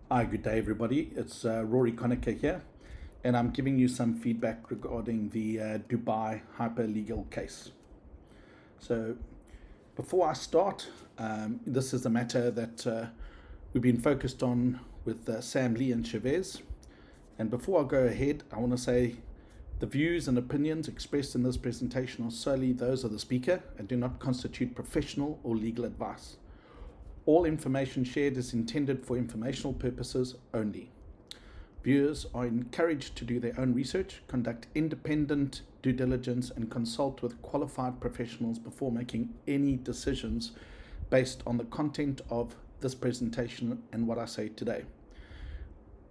Hi, good day, everybody. It's Rory Conacher here, and I'm giving you some feedback regarding the Dubai hyperlegal case. So, before I start, this is a matter that we've been focused on with Sam Lee and Chavez. And before I go ahead, I want to say the views and opinions expressed in this presentation are solely those of the speaker and do not constitute professional or legal advice. All information shared is intended for informational purposes only. Viewers are encouraged to do their own research, conduct independent due diligence, and consult with qualified professionals before making any decisions based on the content of this presentation and what I say today.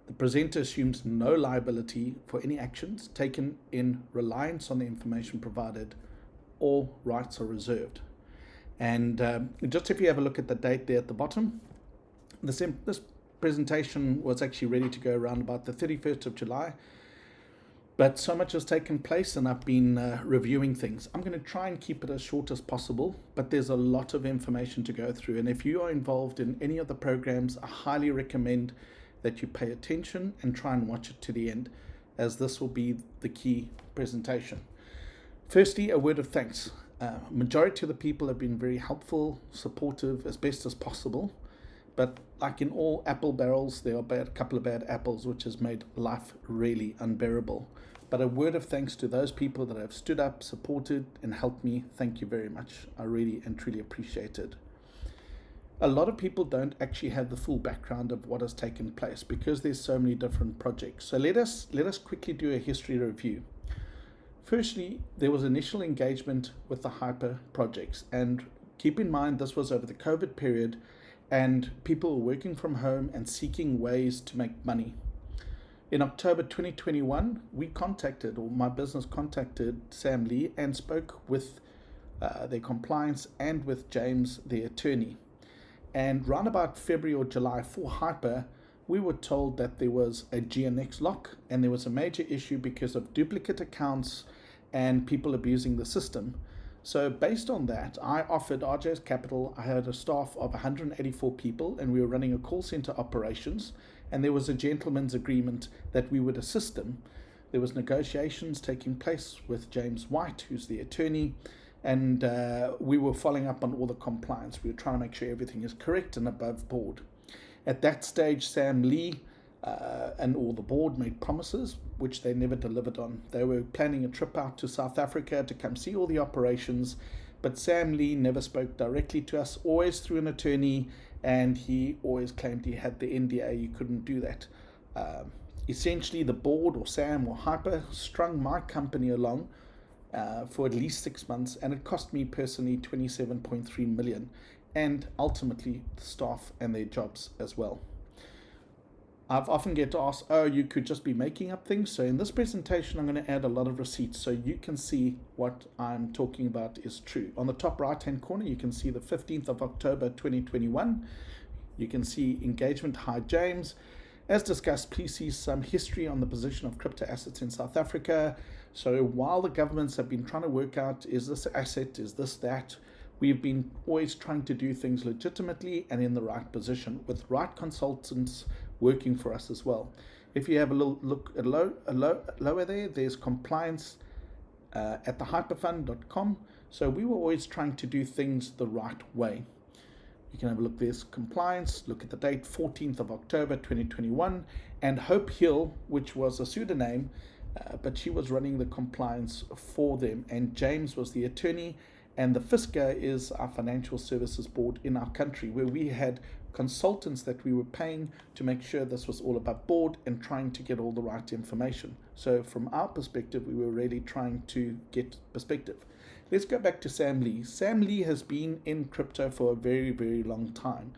The presenter assumes no liability for any actions taken in reliance on the information provided. All rights are reserved. And just if you have a look at the date there at the bottom, this presentation was actually ready to go around about the 31st of July, but so much has taken place and I've been reviewing things. I'm going to try and keep it as short as possible, but there's a lot of information to go through. And if you are involved in any of the programs, I highly recommend that you pay attention and try and watch it to the end, as this will be the key presentation. Firstly, a word of thanks. Majority of the people have been very helpful, supportive as best as possible, but like in all apple barrels, there are a couple of bad apples, which has made life really unbearable. But a word of thanks to those people that have stood up, supported, and helped me. Thank you very much. I really and truly appreciate it. A lot of people don't actually have the full background of what has taken place because there's so many different projects. So let us quickly do a history review. Firstly, there was initial engagement with the Hyper projects, and keep in mind this was over the COVID period and people were working from home and seeking ways to make money. In October 2021, my business contacted Sam Lee and spoke with their compliance and with James, their attorney. And round about February or July for Hyper, we were told that there was a GNX lock and there was a major issue because of duplicate accounts and people abusing the system. So based on that, I offered RJ's Capital. I had a staff of 184 people and we were running a call center operations, and there was a gentleman's agreement that we would assist them. There was negotiations taking place with James White, who's the attorney, and we were following up on all the compliance. We were trying to make sure everything is correct and above board. At that stage, Sam Lee and all the board made promises which they never delivered on. They were planning a trip out to South Africa to come see all the operations, but Sam Lee never spoke directly to us, always through an attorney, and he always claimed he had the NDA. You couldn't do that. Essentially, the board or Sam or Hyper strung my company along for at least 6 months, and it cost me personally 27.3 million, and ultimately the staff and their jobs as well. I've often get asked, oh, you could just be making up things. So in this presentation, I'm going to add a lot of receipts so you can see what I'm talking about is true. On the top right-hand corner, you can see the 15th of October 2021. You can see engagement. Hi, James. As discussed, please see some history on the position of crypto assets in South Africa. So while the governments have been trying to work out, is this asset, is this that, we've been always trying to do things legitimately and in the right position with right consultants working for us as well. If you have a little look at lower there, there's compliance at thehyperfund.com. So we were always trying to do things the right way. You can have a look, there's compliance, look at the date, 14th of October 2021, and Hope Hill, which was a pseudonym, but she was running the compliance for them, and James was the attorney, and the FISCA is our financial services board in our country, where we had consultants that we were paying to make sure this was all above board and trying to get all the right information. So from our perspective, we were really trying to get perspective. Let's go back to Sam Lee. Sam Lee has been in crypto for a very, very long time.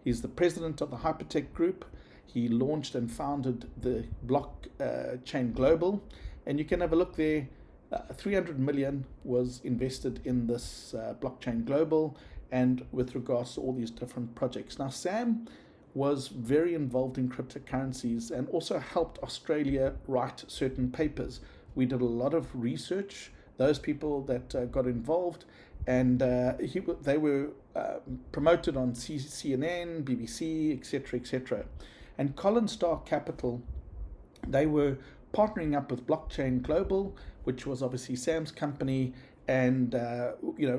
He's the president of the HyperTech group. He launched and founded the blockchain global, and you can have a look there. 300 million was invested in this blockchain global, and with regards to all these different projects. Now, Sam was very involved in cryptocurrencies and also helped Australia write certain papers. We did a lot of research, those people that got involved, and they were promoted on CNN, BBC, etc., etc. And Colin Star Capital, they were partnering up with Blockchain Global, which was obviously Sam's company, and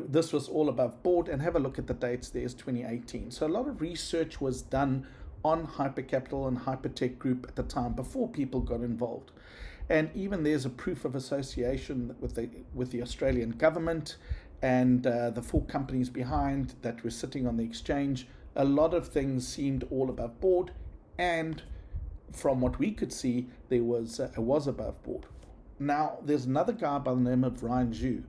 this was all above board. And have a look at the dates. There's 2018. So a lot of research was done on Hypercapital and HyperTech Group at the time before people got involved. And even there's a proof of association with the Australian government and the 4 companies behind that were sitting on the exchange. A lot of things seemed all above board, and from what we could see, there was above board. Now, there's another guy by the name of Ryan Zhu.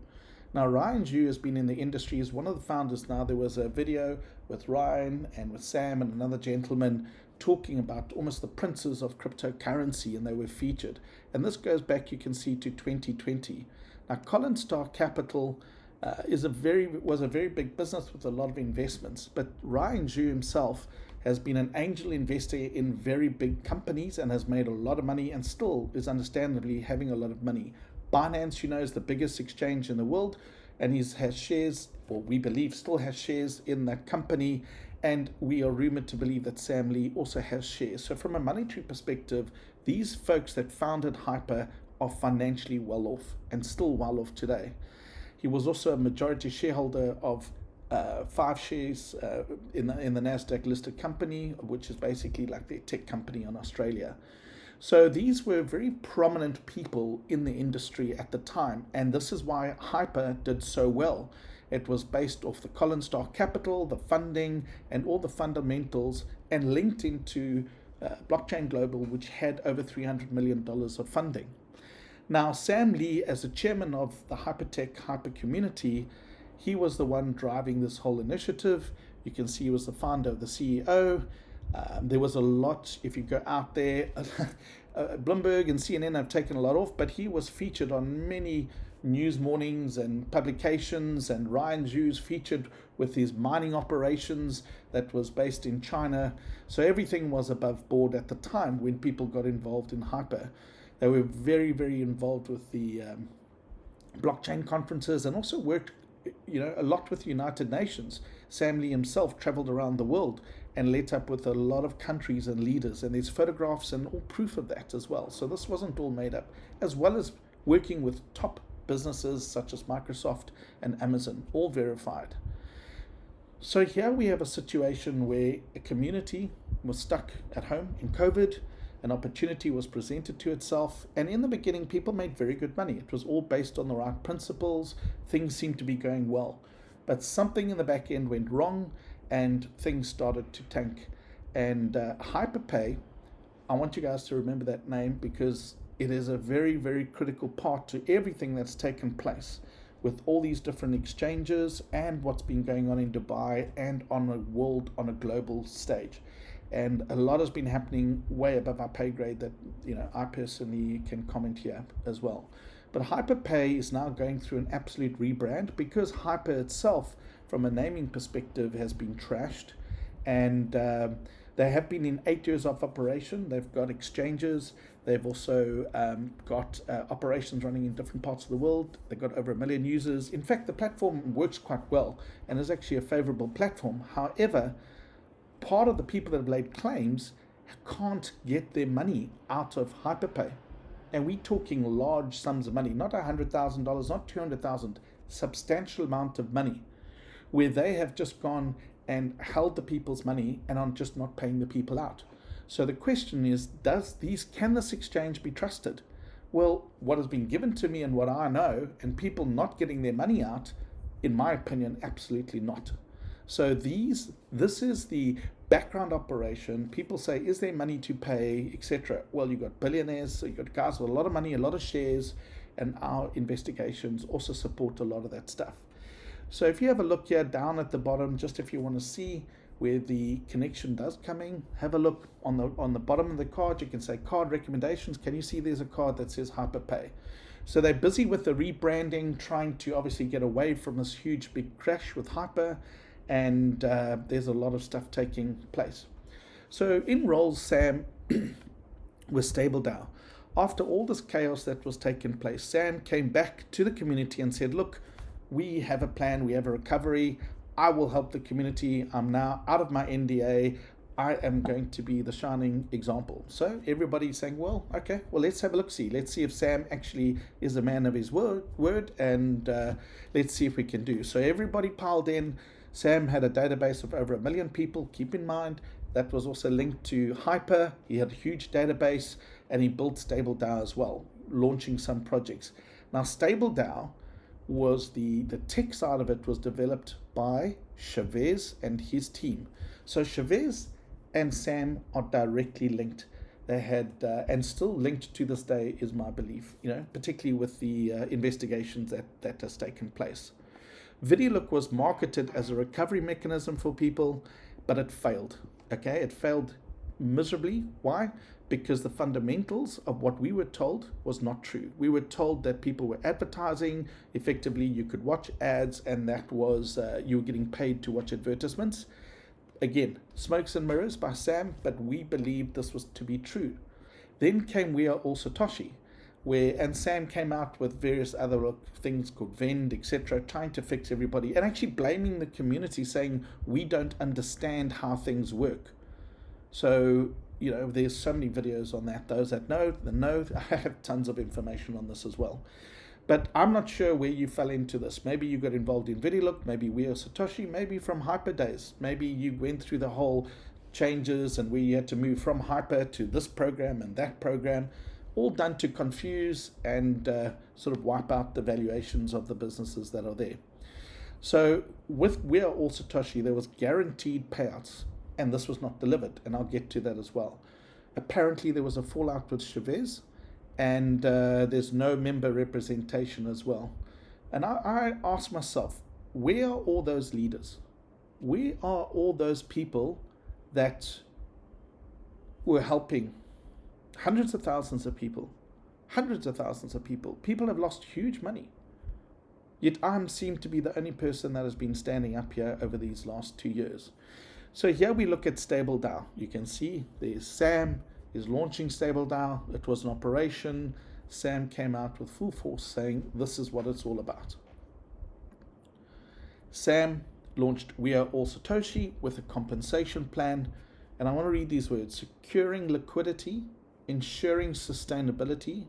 Now, Ryan Zhu has been in the industry, is one of the founders now. There was a video with Ryan and with Sam and another gentleman talking about almost the princes of cryptocurrency, and they were featured. And this goes back, you can see, to 2020. Now, Colin Star Capital was a very big business with a lot of investments, but Ryan Zhu himself has been an angel investor in very big companies and has made a lot of money, and still is understandably having a lot of money. Binance, is the biggest exchange in the world, and he has shares, or we believe still has shares in that company, and we are rumored to believe that Sam Lee also has shares. So from a monetary perspective, these folks that founded Hyper are financially well off, and still well off today. He was also a majority shareholder of 5 shares in the NASDAQ listed company, which is basically like their tech company in Australia. So these were very prominent people in the industry at the time, and this is why Hyper did so well. It was based off the Colin Star Capital, the funding, and all the fundamentals, and linked into Blockchain Global, which had over $300 million of funding. Now, Sam Lee, as the chairman of the HyperTech Hyper community, he was the one driving this whole initiative. You can see he was the founder of the CEO. There was a lot, if you go out there, Bloomberg and CNN have taken a lot off, but he was featured on many news mornings and publications, and Ryan Zhu's featured with his mining operations that was based in China. So everything was above board at the time when people got involved in Hyper. They were very, very involved with the blockchain conferences, and also worked a lot with the United Nations. Sam Lee himself traveled around the world and met up with a lot of countries and leaders, and there's photographs and all proof of that as well. So this wasn't all made up, as well as working with top businesses such as Microsoft and Amazon, all verified. So here we have a situation where a community was stuck at home in COVID. An opportunity was presented to itself, and in the beginning people made very good money. It was all based on the right principles. Things seemed to be going well, but something in the back end went wrong and things started to tank. And HyperPay, I want you guys to remember that name, because it is a very, very critical part to everything that's taken place with all these different exchanges and what's been going on in Dubai and on a global stage. And a lot has been happening way above our pay grade that I personally can comment here as well. But HyperPay is now going through an absolute rebrand, because Hyper itself, from a naming perspective, has been trashed. And they have been in 8 years of operation. They've got exchanges. They've also got operations running in different parts of the world. They've got over 1 million users. In fact, the platform works quite well and is actually a favorable platform. However, part of the people that have laid claims can't get their money out of HyperPay. And we're talking large sums of money, not $100,000, not $200,000, substantial amount of money, where they have just gone and held the people's money and are just not paying the people out. So the question is, can this exchange be trusted? Well, what has been given to me and what I know, and people not getting their money out, in my opinion, absolutely not. So this is the background operation. People say, is there money to pay, etc. Well, you've got billionaires, so you've got guys with a lot of money, a lot of shares, and our investigations also support a lot of that stuff. So if you have a look here down at the bottom, just if you want to see where the connection does come in, have a look on the bottom of the card. You can say card recommendations. Can you see there's a card that says HyperPay? So they're busy with the rebranding, trying to obviously get away from this huge big crash with Hyper. And there's a lot of stuff taking place. So in rolls Sam with StableDAO. After all this chaos that was taking place, Sam came back to the community and said, look, we have a plan, we have a recovery, I will help the community, I'm now out of my NDA, I am going to be the shining example. So everybody's saying, well, okay, well, let's have a look, see. Let's see if Sam actually is a man of his word and let's see if we can do. So everybody piled in. Sam had a database of over 1 million people. Keep in mind, that was also linked to Hyper. He had a huge database, and he built StableDAO as well, launching some projects. Now, StableDAO was the tech side of it was developed by Chavez and his team. So Chavez and Sam are directly linked. They had, and still linked to this day, is my belief, particularly with the investigations that has taken place. VideoLook was marketed as a recovery mechanism for people, but it failed. Okay, it failed miserably. Why? Because the fundamentals of what we were told was not true. We were told that people were advertising. Effectively, you could watch ads, and that was you were getting paid to watch advertisements. Again, smokes and mirrors by Sam, but we believed this was to be true. Then came We Are All Satoshi, and Sam came out with various other things called Vend, etc., trying to fix everybody and actually blaming the community, saying we don't understand how things work. So, there's so many videos on that. Those that know, I have tons of information on this as well. But I'm not sure where you fell into this. Maybe you got involved in VideoLook, maybe We Are Satoshi, maybe from Hyper days. Maybe you went through the whole changes and where you had to move from Hyper to this program and that program, all done to confuse and sort of wipe out the valuations of the businesses that are there. So with We Are All Satoshi, there was guaranteed payouts, and this was not delivered, and I'll get to that as well. Apparently there was a fallout with Chavez, and there's no member representation as well. And I ask myself, where are all those leaders? Where are all those people that were helping hundreds of thousands of people? Hundreds of thousands of people. People have lost huge money. Yet I seem to be the only person that has been standing up here over these last 2 years. So here we look at StableDAO. You can see there's Sam is launching StableDAO. It was an operation. Sam came out with full force saying this is what it's all about. Sam launched We Are All Satoshi with a compensation plan. And I want to read these words: securing liquidity, ensuring sustainability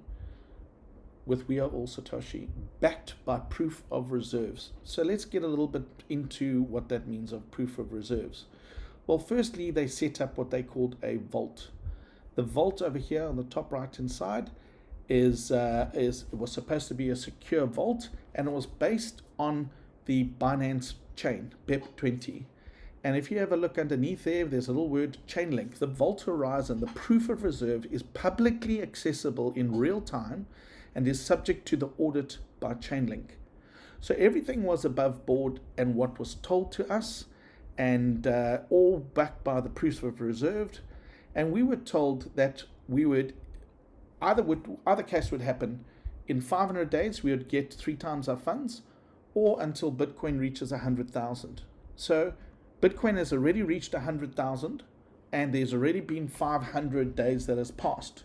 with We Are All Satoshi, backed by proof of reserves. So let's get a little bit into what that means of proof of reserves. Well, firstly, they set up what they called a vault. The vault over here on the top right hand side was supposed to be a secure vault, and it was based on the Binance chain, BEP20. And if you have a look underneath there's a little word Chainlink. The Vault Horizon, the proof of reserve, is publicly accessible in real time and is subject to the audit by Chainlink. So everything was above board and what was told to us, and all backed by the proofs of reserve. And we were told that we would either case would happen in 500 days, we would get 3 times our funds, or until Bitcoin reaches 100,000. So Bitcoin has already reached 100,000, and there's already been 500 days that has passed.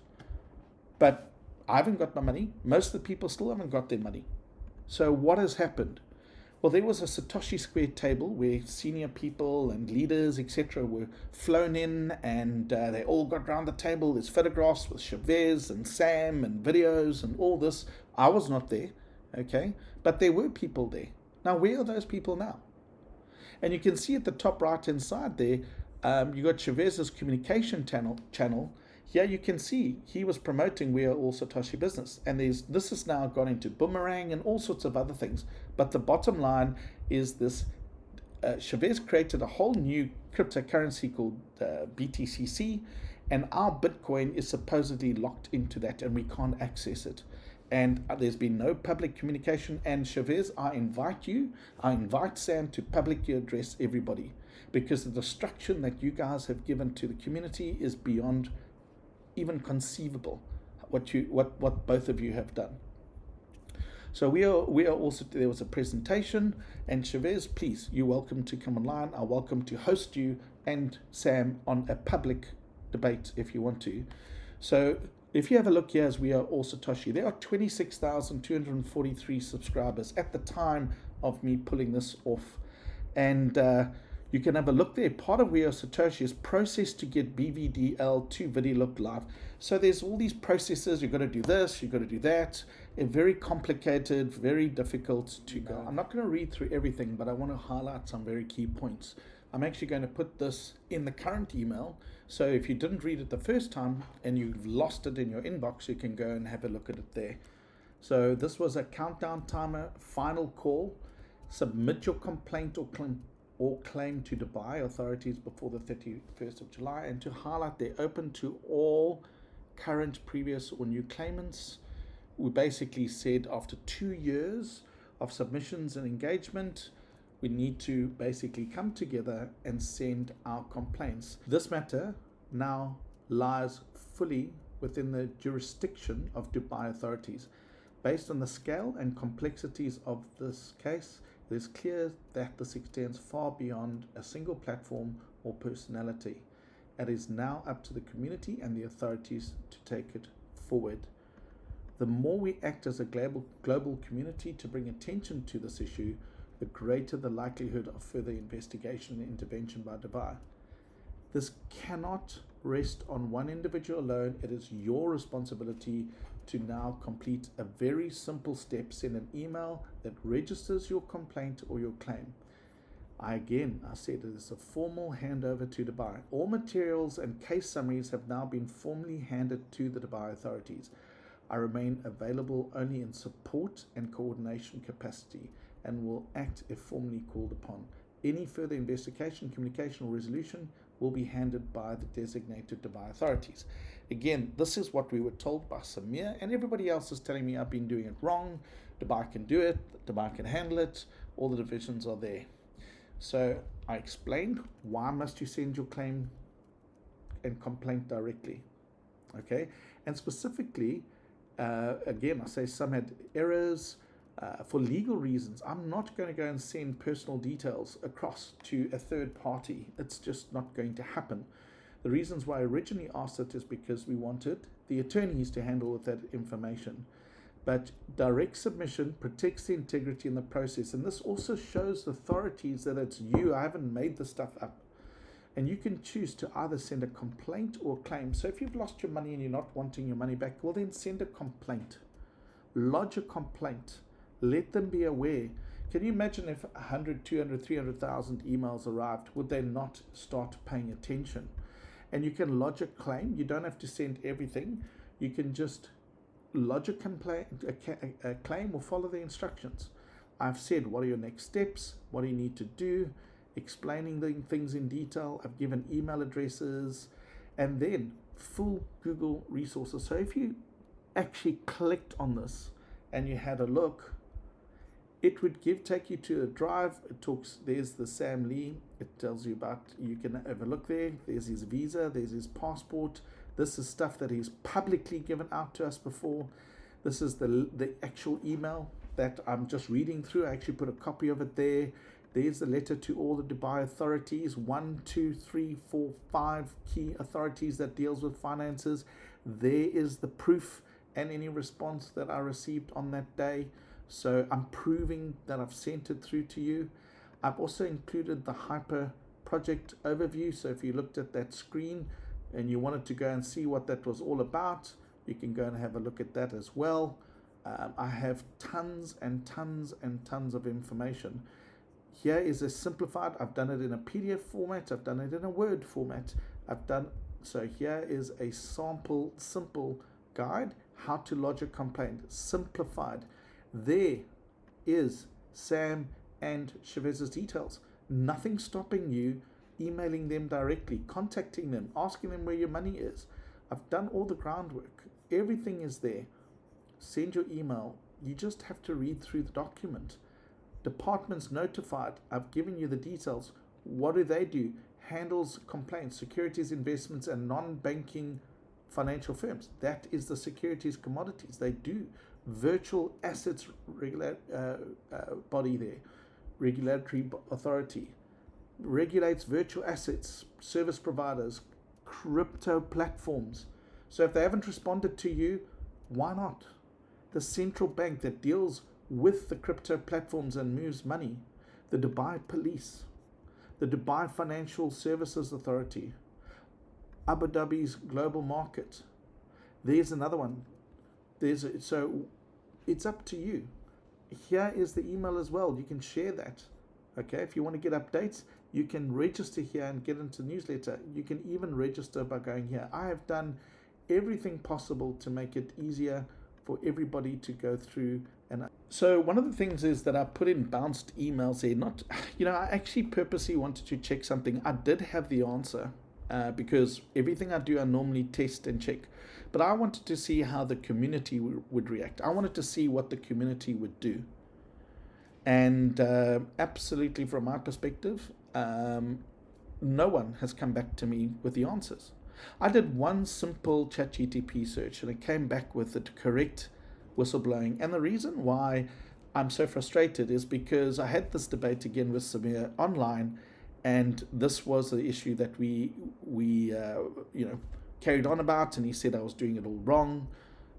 But I haven't got my money. Most of the people still haven't got their money. So what has happened? Well, there was a Satoshi Square table where senior people and leaders, etc., were flown in, and they all got around the table. There's photographs with Chavez and Sam and videos and all this. I was not there, okay? But there were people there. Now, where are those people now? And you can see at the top right-hand side there, you got Chavez's communication channel. Here you can see he was promoting We Are All Satoshi Business. And this has now gone into Boomerang and all sorts of other things. But the bottom line is this. Chavez created a whole new cryptocurrency called BTCC. And our Bitcoin is supposedly locked into that, and we can't access it. And there's been no public communication. And Chavez, I invite Sam to publicly address everybody, because the destruction that you guys have given to the community is beyond even conceivable. What both of you have done. So we are also, there was a presentation, and Chavez, please, you're welcome to come online. I'm welcome to host you and Sam on a public debate if you want to. So if you have a look here, as We Are All Satoshi, there are 26,243 subscribers at the time of me pulling this off. And You can have a look there. Part of where Satoshi is processed to get BVDL to VidiLook Live. So there's all these processes. You've got to do this, you've got to do that. And very complicated, very difficult to go. I'm not going to read through everything, but I want to highlight some very key points. I'm actually going to put this in the current email. So if you didn't read it the first time and you've lost it in your inbox, you can go and have a look at it there. So this was a countdown timer, final call. Submit your complaint or claim to Dubai authorities before the 31st of July, and to highlight they're open to all current, previous, or new claimants. We basically said after 2 years of submissions and engagement, we need to basically come together and send our complaints. This matter now lies fully within the jurisdiction of Dubai authorities. Based on the scale and complexities of this case, it is clear that this extends far beyond a single platform or personality. It is now up to the community and the authorities to take it forward. The more we act as a global community to bring attention to this issue, the greater the likelihood of further investigation and intervention by Dubai. This cannot rest on one individual alone. It is your responsibility to now complete a very simple step. Send an email that registers your complaint or your claim. I said it is a formal handover to Dubai. All materials and case summaries have now been formally handed to the Dubai authorities. I remain available only in support and coordination capacity and will act if formally called upon. Any further investigation, communication, or resolution will be handled by the designated Dubai authorities. Again, this is what we were told by Samir, and everybody else is telling me I've been doing it wrong. Dubai can do it, Dubai can handle it, all the divisions are there. So I explained why must you send your claim and complaint directly, okay? And specifically, again, I say some had errors. For legal reasons, I'm not going to go and send personal details across to a third party. It's just not going to happen. The reasons why I originally asked it is because we wanted the attorneys to handle with that information. But direct submission protects the integrity in the process. And this also shows the authorities that it's you. I haven't made this stuff up. And you can choose to either send a complaint or a claim. So if you've lost your money and you're not wanting your money back, well then send a complaint. Lodge a complaint. Let them be aware. Can you imagine if 100, 200, 300,000 emails arrived? Would they not start paying attention? And you can lodge a claim. You don't have to send everything. You can just lodge a complaint, a claim, or follow the instructions. I've said what are your next steps, what do you need to do, explaining the things in detail. I've given email addresses and then full Google resources. So if you actually clicked on this and you had a look, it would take you to a drive. It talks, there's the Sam Lee. It tells you about, you can have a look there. There's his visa, there's his passport. This is stuff that he's publicly given out to us before. This is the actual email that I'm just reading through. I actually put a copy of it there. There's the letter to all the Dubai authorities, 1, 2, 3, 4, 5 key authorities that deals with finances. There is the proof and any response that I received on that day. So I'm proving that I've sent it through to you. I've also included the Hyper project overview. So if you looked at that screen and you wanted to go and see what that was all about, you can go and have a look at that as well. I have tons and tons and tons of information. Here is a simplified. I've done it in a PDF format. I've done it in a Word format. So here is a sample, simple guide, how to lodge a complaint, simplified. There is Sam and Chavez's details. Nothing stopping you emailing them directly, contacting them, asking them where your money is. I've done all the groundwork. Everything is there. Send your email. You just have to read through the document. Departments notified. I've given you the details. What do? Handles complaints, securities, investments, and non-banking financial firms. That is the securities commodities. They do. Virtual assets body there. Regulatory authority. Regulates virtual assets, service providers, crypto platforms. So if they haven't responded to you, why not? The central bank that deals with the crypto platforms and moves money, the Dubai police, the Dubai Financial Services Authority, Abu Dhabi's global market. There's another one. So it's up to you. Here is the email as well. You can share that. Okay, if you want to get updates, you can register here and get into the newsletter. You can even register by going here. I have done everything possible to make it easier for everybody to go through. And so one of the things is that I put in bounced emails there. Not, I actually purposely wanted to check something. I did have the answer because everything I do, I normally test and check. But I wanted to see how the community would react. I wanted to see what the community would do. And absolutely, from my perspective, no one has come back to me with the answers. I did one simple ChatGPT search and it came back with the correct whistleblowing. And the reason why I'm so frustrated is because I had this debate again with Samir online, and this was the issue that we carried on about, and he said I was doing it all wrong,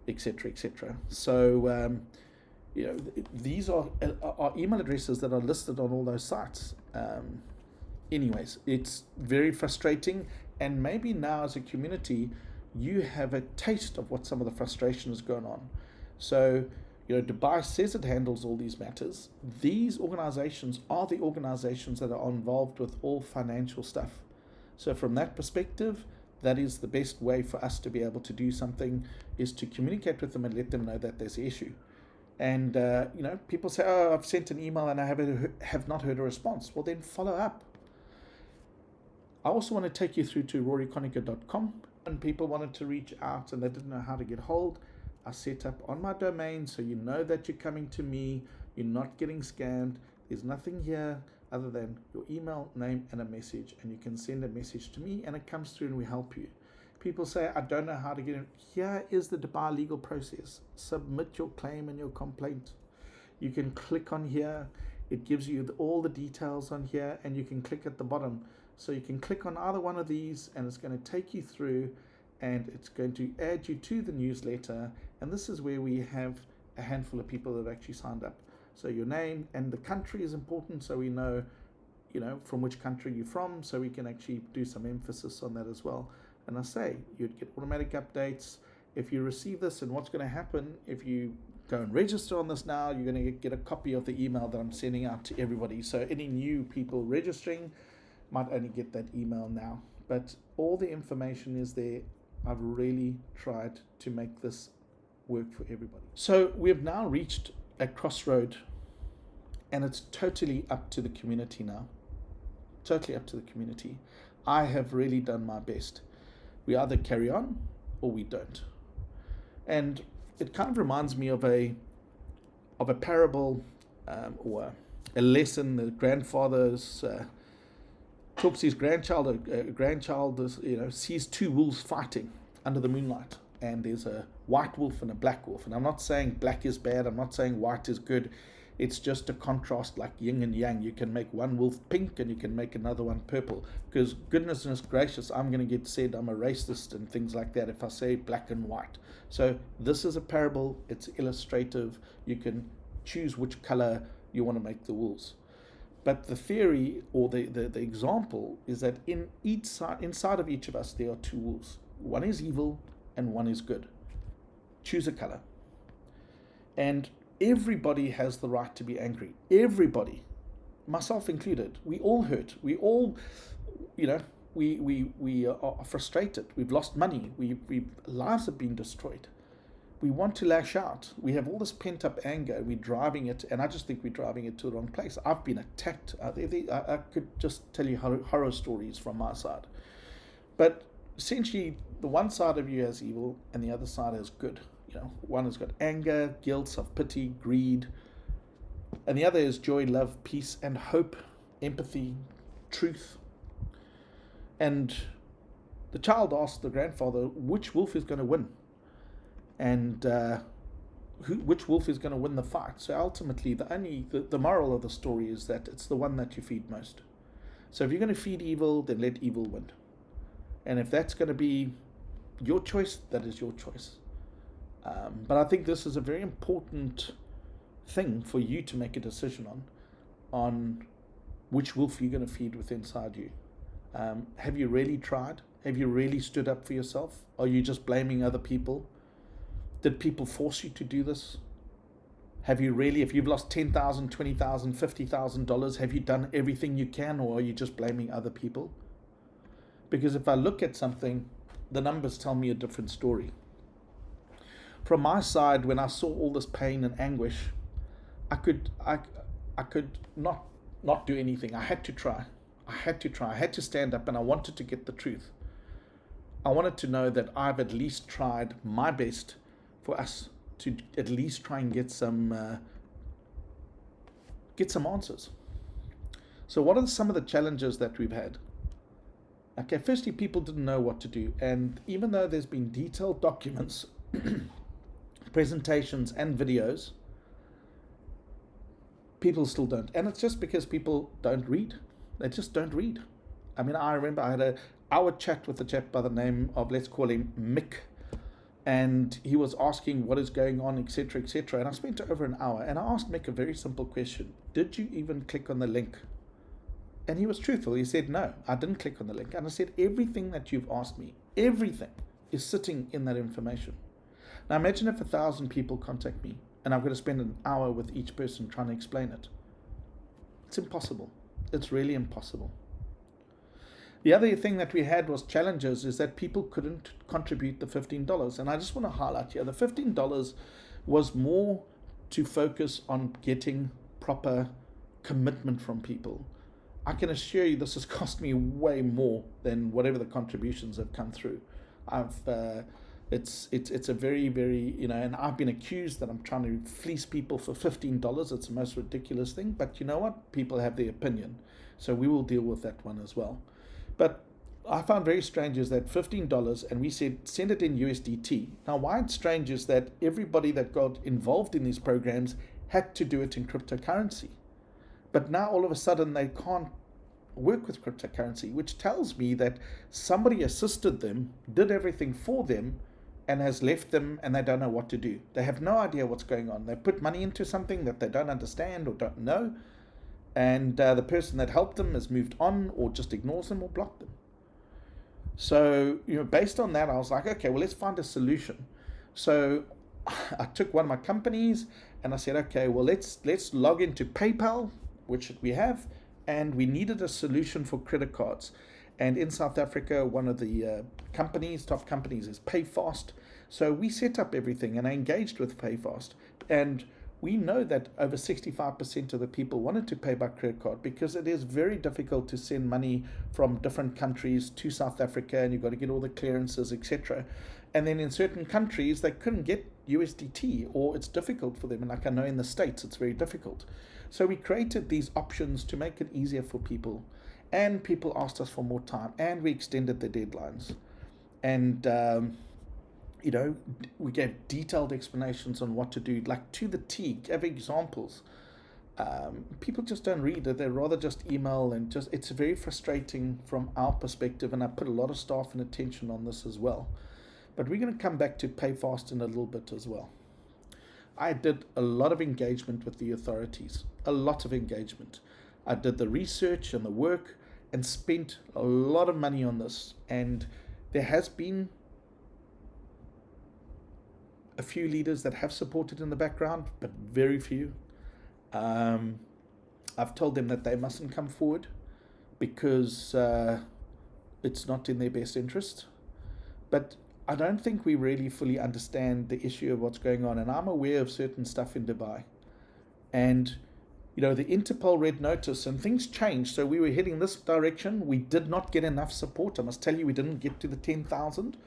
etc., etc. So these are email addresses that are listed on all those sites. Anyways, it's very frustrating, and maybe now as a community you have a taste of what some of the frustration is going on. So Dubai says it handles all these matters. These organizations are the organizations that are involved with all financial stuff. So from that perspective, that is the best way for us to be able to do something, is to communicate with them and let them know that there's an issue. And people say, oh, I've sent an email and I have not heard a response. Well, then follow up. I also want to take you through to roryconacher.com. And people wanted to reach out and they didn't know how to get hold. I set up on my domain so you know that you're coming to me, you're not getting scammed. There's nothing here other than your email, name, and a message, and you can send a message to me and it comes through and we help you. People say, I don't know how to get in. Here is the Dubai legal process. Submit your claim and your complaint. You can click on here. It gives you all the details on here, and you can click at the bottom. So you can click on either one of these and it's going to take you through, and it's going to add you to the newsletter. And this is where we have a handful of people that have actually signed up. So your name and the country is important, so we know, from which country you're from, so we can actually do some emphasis on that as well. And I say, you'd get automatic updates if you receive this. And what's going to happen if you go and register on this now, you're going to get a copy of the email that I'm sending out to everybody. So any new people registering might only get that email now. But all the information is there. I've really tried to make this work for everybody. So we have now reached a crossroad, and it's totally up to the community now. Totally up to the community. I have really done my best. We either carry on or we don't. And it kind of reminds me of a parable or a lesson. The grandfather talks to his grandchild. A grandchild sees two wolves fighting under the moonlight, and there's a white wolf and a black wolf. And I'm not saying black is bad, I'm not saying white is good. It's just a contrast, like yin and yang. You can make one wolf pink and you can make another one purple, because goodness gracious, I'm going to get said I'm a racist and things like that if I say black and white. So this is a parable. It's illustrative. You can choose which color you want to make the wolves. But the theory, or the example, is that inside of each of us there are two wolves. One is evil and one is good. Choose a color. And everybody has the right to be angry. Everybody, myself included. We all hurt. We all, we are frustrated. We've lost money. Lives have been destroyed. We want to lash out. We have all this pent up anger. We're driving it, and I just think we're driving it to the wrong place. I've been attacked. I could just tell you horror stories from my side. But essentially, the one side of you has evil, and the other side has good. One has got anger, guilt, self-pity, greed. And the other is joy, love, peace, and hope, empathy, truth. And the child asked the grandfather, which wolf is going to win? And which wolf is going to win the fight? So ultimately, the moral of the story is that it's the one that you feed most. So if you're going to feed evil, then let evil win. And if that's going to be your choice, that is your choice. But I think this is a very important thing for you to make a decision on which wolf you're going to feed with inside you. Have you really tried? Have you really stood up for yourself? Are you just blaming other people? Did people force you to do this? Have you really, if you've lost $10,000, $20,000, $50,000, have you done everything you can, or are you just blaming other people? Because if I look at something, the numbers tell me a different story. From my side, when I saw all this pain and anguish, I could not do anything. I had to try. I had to stand up, and I wanted to get the truth. I wanted to know that I've at least tried my best for us to at least try and get some answers. So what are some of the challenges that we've had? Okay, firstly, people didn't know what to do. And even though there's been detailed documents, presentations and videos, people still don't. And it's just because people don't read. They just don't read. I mean, I remember I had an hour chat with a chap by the name of, let's call him Mick. And he was asking what is going on, etc., etc. And I spent over an hour. And I asked Mick a very simple question. Did you even click on the link? And he was truthful. He said, no, I didn't click on the link. And I said, everything that you've asked me, everything is sitting in that information. Now imagine if 1,000 people contact me and I've got to spend an hour with each person trying to explain it. It's impossible. It's really impossible. The other thing that we had was challenges, is that people couldn't contribute the $15. And I just want to highlight here, the $15 was more to focus on getting proper commitment from people. I can assure you this has cost me way more than whatever the contributions have come through. It's a very, very, and I've been accused that I'm trying to fleece people for $15. It's the most ridiculous thing. But you know what? People have their opinion. So we will deal with that one as well. But I found very strange is that $15, and we said send it in USDT. Now, why it's strange is that everybody that got involved in these programs had to do it in cryptocurrency. But now all of a sudden they can't work with cryptocurrency, which tells me that somebody assisted them, did everything for them, and has left them, and they don't know what to do. They have no idea what's going on. They put money into something that they don't understand or don't know, and the person that helped them has moved on or just ignores them or blocked them. So, based on that, I was like, okay, well, let's find a solution. So I took one of my companies and I said, okay, well, let's log into PayPal, which we have, and we needed a solution for credit cards. And in South Africa, one of the top companies is PayFast. So we set up everything, and I engaged with PayFast. And we know that over 65% of the people wanted to pay by credit card, because it is very difficult to send money from different countries to South Africa, and you've got to get all the clearances, etc. And then in certain countries, they couldn't get USDT, or it's difficult for them. And like I know in the States, it's very difficult. So we created these options to make it easier for people. And people asked us for more time, and we extended the deadlines. And, we gave detailed explanations on what to do, like to the T, gave examples. People just don't read it. They rather just email, and it's very frustrating from our perspective. And I put a lot of staff and attention on this as well. But we're going to come back to PayFast in a little bit as well. I did a lot of engagement with the authorities, a lot of engagement. I did the research and the work and spent a lot of money on this. And there has been a few leaders that have supported in the background, but very few. I've told them that they mustn't come forward because it's not in their best interest. But I don't think we really fully understand the issue of what's going on. And I'm aware of certain stuff in Dubai. And the Interpol red notice, and things changed. So we were heading this direction. We did not get enough support. I must tell you, we didn't get to the 10,000.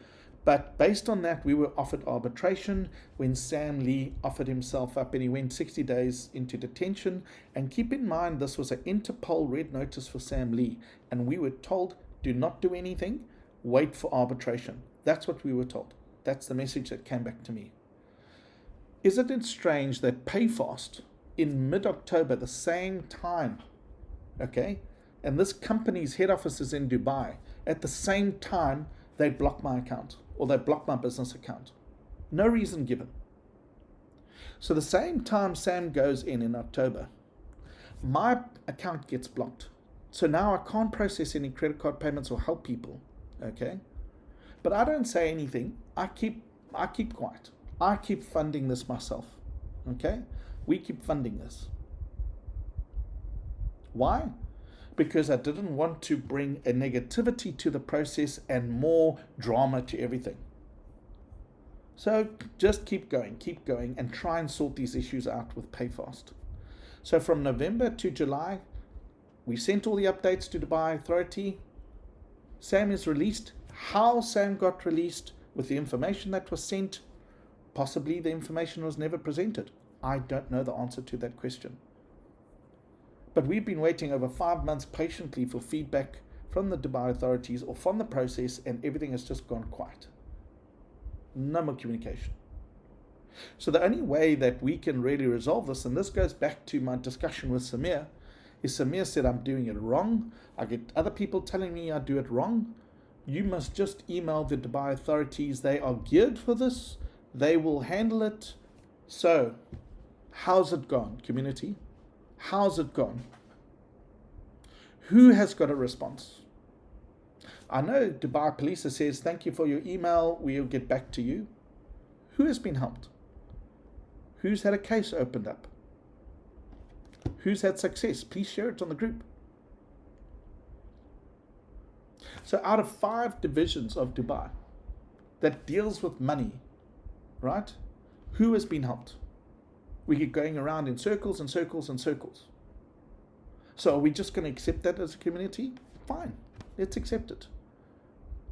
But based on that, we were offered arbitration when Sam Lee offered himself up, and he went 60 days into detention. And keep in mind, this was an Interpol red notice for Sam Lee. And we were told, do not do anything, wait for arbitration. That's what we were told. That's the message that came back to me. Isn't it strange that PayFast, in mid-October, the same time, okay, and this company's head office is in Dubai, at the same time, they blocked my account, or they blocked my business account. No reason given. So the same time Sam goes in October, my account gets blocked. So now I can't process any credit card payments or help people. Okay? But I don't say anything. I keep quiet. I keep funding this myself. Okay? We keep funding this. Why? Because I didn't want to bring a negativity to the process and more drama to everything. So just keep going, and try and sort these issues out with PayFast. So from November to July, we sent all the updates to Dubai Authority. SAM is released. How SAM got released with the information that was sent, possibly the information was never presented. I don't know the answer to that question. But we've been waiting over 5 months patiently for feedback from the Dubai authorities or from the process, and everything has just gone quiet. No more communication. So the only way that we can really resolve this, and this goes back to my discussion with Samir, is Samir said, I'm doing it wrong. I get other people telling me I do it wrong. You must just email the Dubai authorities. They are geared for this. They will handle it. So, how's it gone, community? How's it gone? Who has got a response? I know Dubai Police says, thank you for your email. We'll get back to you. Who has been helped? Who's had a case opened up? Who's had success? Please share it on the group. So out of 5 divisions of Dubai that deals with money, right? Who has been helped? We get going around in circles and circles and circles. So are we just going to accept that as a community? Fine, let's accept it.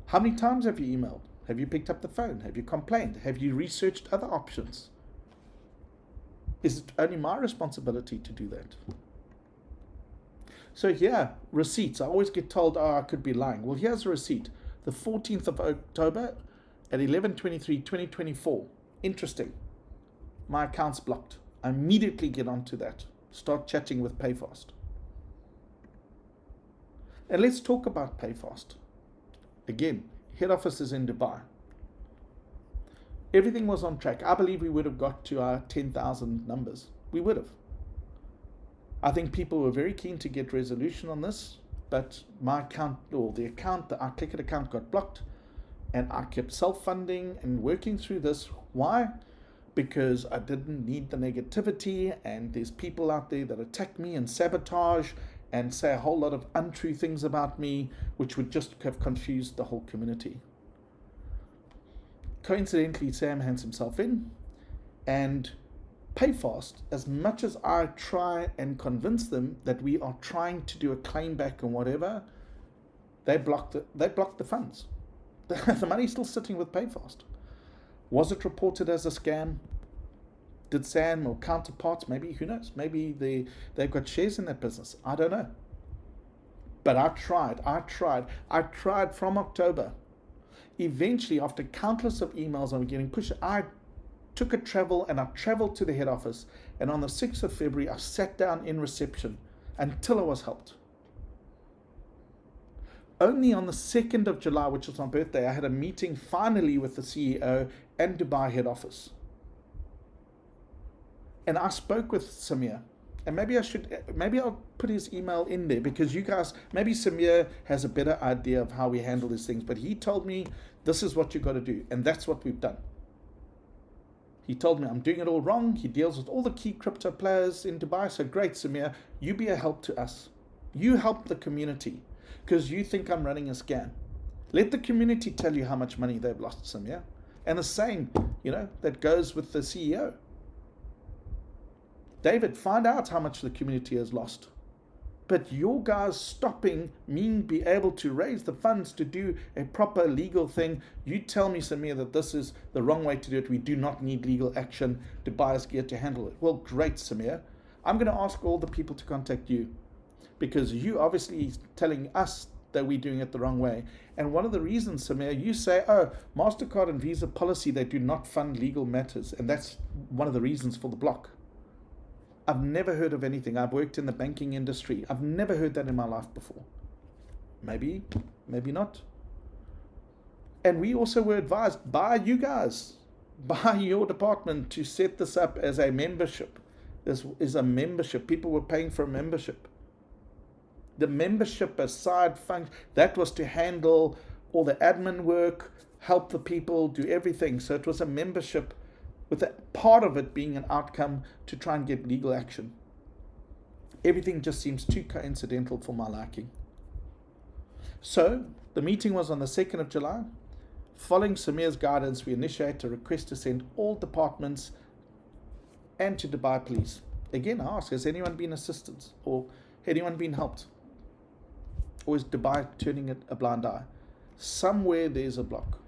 How many times have you emailed? Have you picked up the phone? Have you complained? Have you researched other options? Is it only my responsibility to do that? So here, receipts. I always get told, oh, I could be lying. Well, here's a receipt. The 14th of October at 11/23/2024. Interesting. My account's blocked. I immediately get onto that. Start chatting with PayFast. And let's talk about PayFast. Again, head office is in Dubai. Everything was on track. I believe we would have got to our 10,000 numbers. We would have. I think people were very keen to get resolution on this, but my account, or the account, the iClickit account got blocked, and I kept self-funding and working through this. Why? Because I didn't need the negativity, and there's people out there that attack me and sabotage and say a whole lot of untrue things about me, which would just have confused the whole community. Coincidentally, Sam hands himself in, and PayFast, as much as I try and convince them that we are trying to do a claim back and whatever, they blocked the funds. The money's still sitting with PayFast. Was it reported as a scam? Did Sam or counterparts, maybe, who knows, maybe they've got shares in that business. I don't know. But I tried from October. Eventually, after countless of emails I'm getting pushed, I took a travel and I traveled to the head office. And on the 6th of February, I sat down in reception until I was helped. Only on the 2nd of July, which was my birthday, I had a meeting finally with the CEO and Dubai head office. And I spoke with Samir, and maybe I'll put his email in there, because you guys, maybe Samir has a better idea of how we handle these things, but he told me this is what you got to do, and that's what we've done. He told me I'm doing it all wrong. He deals with all the key crypto players in Dubai. So great, Samir, you be a help to us. You help the community, because you think I'm running a scam. Let the community tell you how much money they've lost, Samir. And the same, that goes with the CEO. David, find out how much the community has lost. But your guys stopping me be able to raise the funds to do a proper legal thing. You tell me, Samir, that this is the wrong way to do it. We do not need legal action. Dubai is geared to handle it. Well, great, Samir. I'm going to ask all the people to contact you, because you obviously telling us that we're doing it the wrong way. And one of the reasons, Samir, you say, oh, MasterCard and Visa policy, they do not fund legal matters. And that's one of the reasons for the block. I've never heard of anything. I've worked in the banking industry. I've never heard that in my life before. Maybe not. And we also were advised by you guys, by your department, to set this up as a membership. This is a membership. People were paying for a membership. The membership aside function, that was to handle all the admin work, help the people, do everything. So it was a membership with a part of it being an outcome to try and get legal action. Everything just seems too coincidental for my liking. So the meeting was on the 2nd of July. Following Samir's guidance, we initiate a request to send all departments and to Dubai Police. Again, I ask, has anyone been assisted or anyone been helped? Or is Dubai turning it a blind eye? Somewhere there's a block.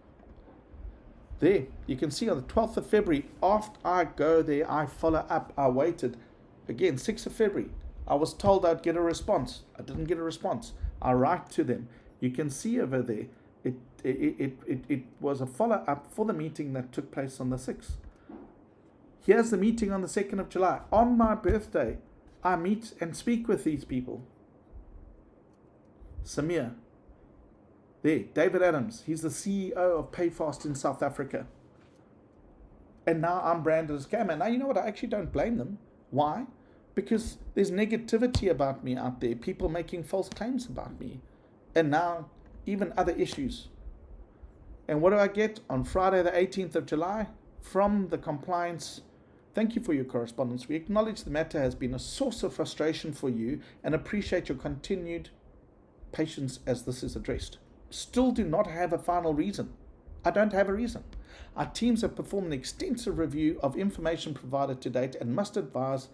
There, you can see on the 12th of February, after I go there, I follow up. I waited. Again, 6th of February, I was told I'd get a response. I didn't get a response. I write to them. You can see over there, it was a follow-up for the meeting that took place on the 6th. Here's the meeting on the 2nd of July. On my birthday, I meet and speak with these people. Samir. There, David Adams. He's the CEO of Payfast in South Africa. And now I'm branded as scammer. Now, you know what? I actually don't blame them. Why? Because there's negativity about me out there. People making false claims about me. And now, even other issues. And what do I get on Friday the 18th of July? From the compliance, thank you for your correspondence. We acknowledge the matter has been a source of frustration for you and appreciate your continued patience as this is addressed. Still do not have a final reason. I don't have a reason. Our teams have performed an extensive review of information provided to date and must advise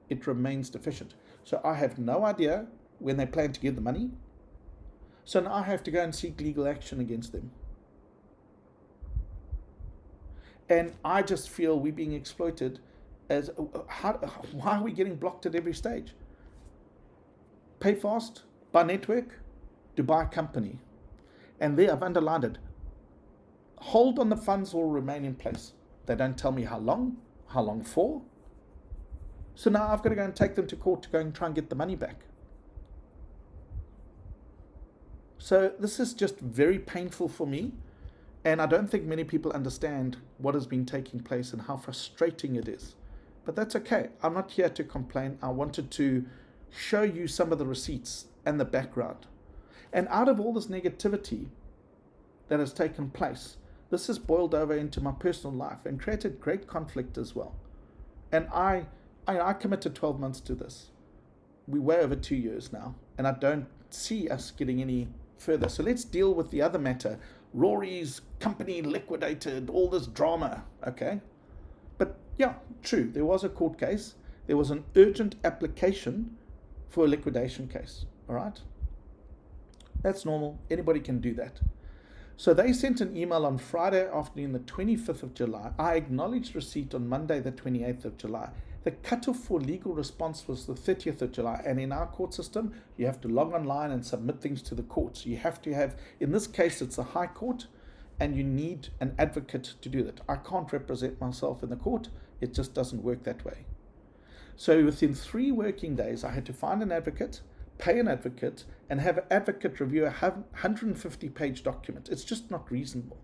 it remains deficient. So I have no idea when they plan to give the money. So now I have to go and seek legal action against them. And I just feel we're being exploited as, why are we getting blocked at every stage? Payfast, by network, Dubai company. And there I've underlined it. Hold on the funds will remain in place. They don't tell me how long for. So now I've got to go and take them to court to go and try and get the money back. So this is just very painful for me. And I don't think many people understand what has been taking place and how frustrating it is. But that's okay. I'm not here to complain. I wanted to show you some of the receipts and the background. And out of all this negativity that has taken place, this has boiled over into my personal life and created great conflict as well. And I committed 12 months to this. We're way over 2 years now, and I don't see us getting any further. So let's deal with the other matter. Rory's company liquidated, all this drama, okay? But yeah, true, there was a court case. There was an urgent application for a liquidation case, all right? That's normal. Anybody can do that. So they sent an email on Friday afternoon, the 25th of July. I acknowledged receipt on Monday, the 28th of July. The cutoff for legal response was the 30th of July. And in our court system, you have to log online and submit things to the courts. You have to have, in this case, it's the High Court, and you need an advocate to do that. I can't represent myself in the court. It just doesn't work that way. So within 3 working days, I had to find an advocate, pay an advocate, and have an advocate review a 150-page document. It's just not reasonable.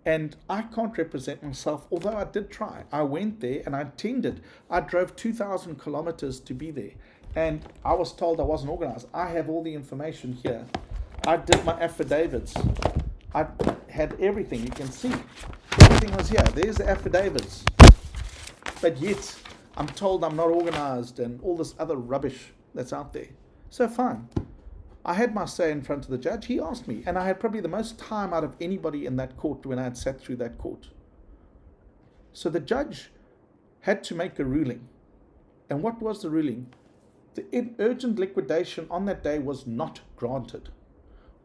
And I can't represent myself, although I did try. I went there and I attended. I drove 2,000 kilometers to be there. And I was told I wasn't organized. I have all the information here. I did my affidavits. I had everything. You can see. Everything was here. There's the affidavits. But yet, I'm told I'm not organized and all this other rubbish that's out there. So fine. I had my say in front of the judge. He asked me, and I had probably the most time out of anybody in that court when I had sat through that court. So the judge had to make a ruling. And what was the ruling? The urgent liquidation on that day was not granted.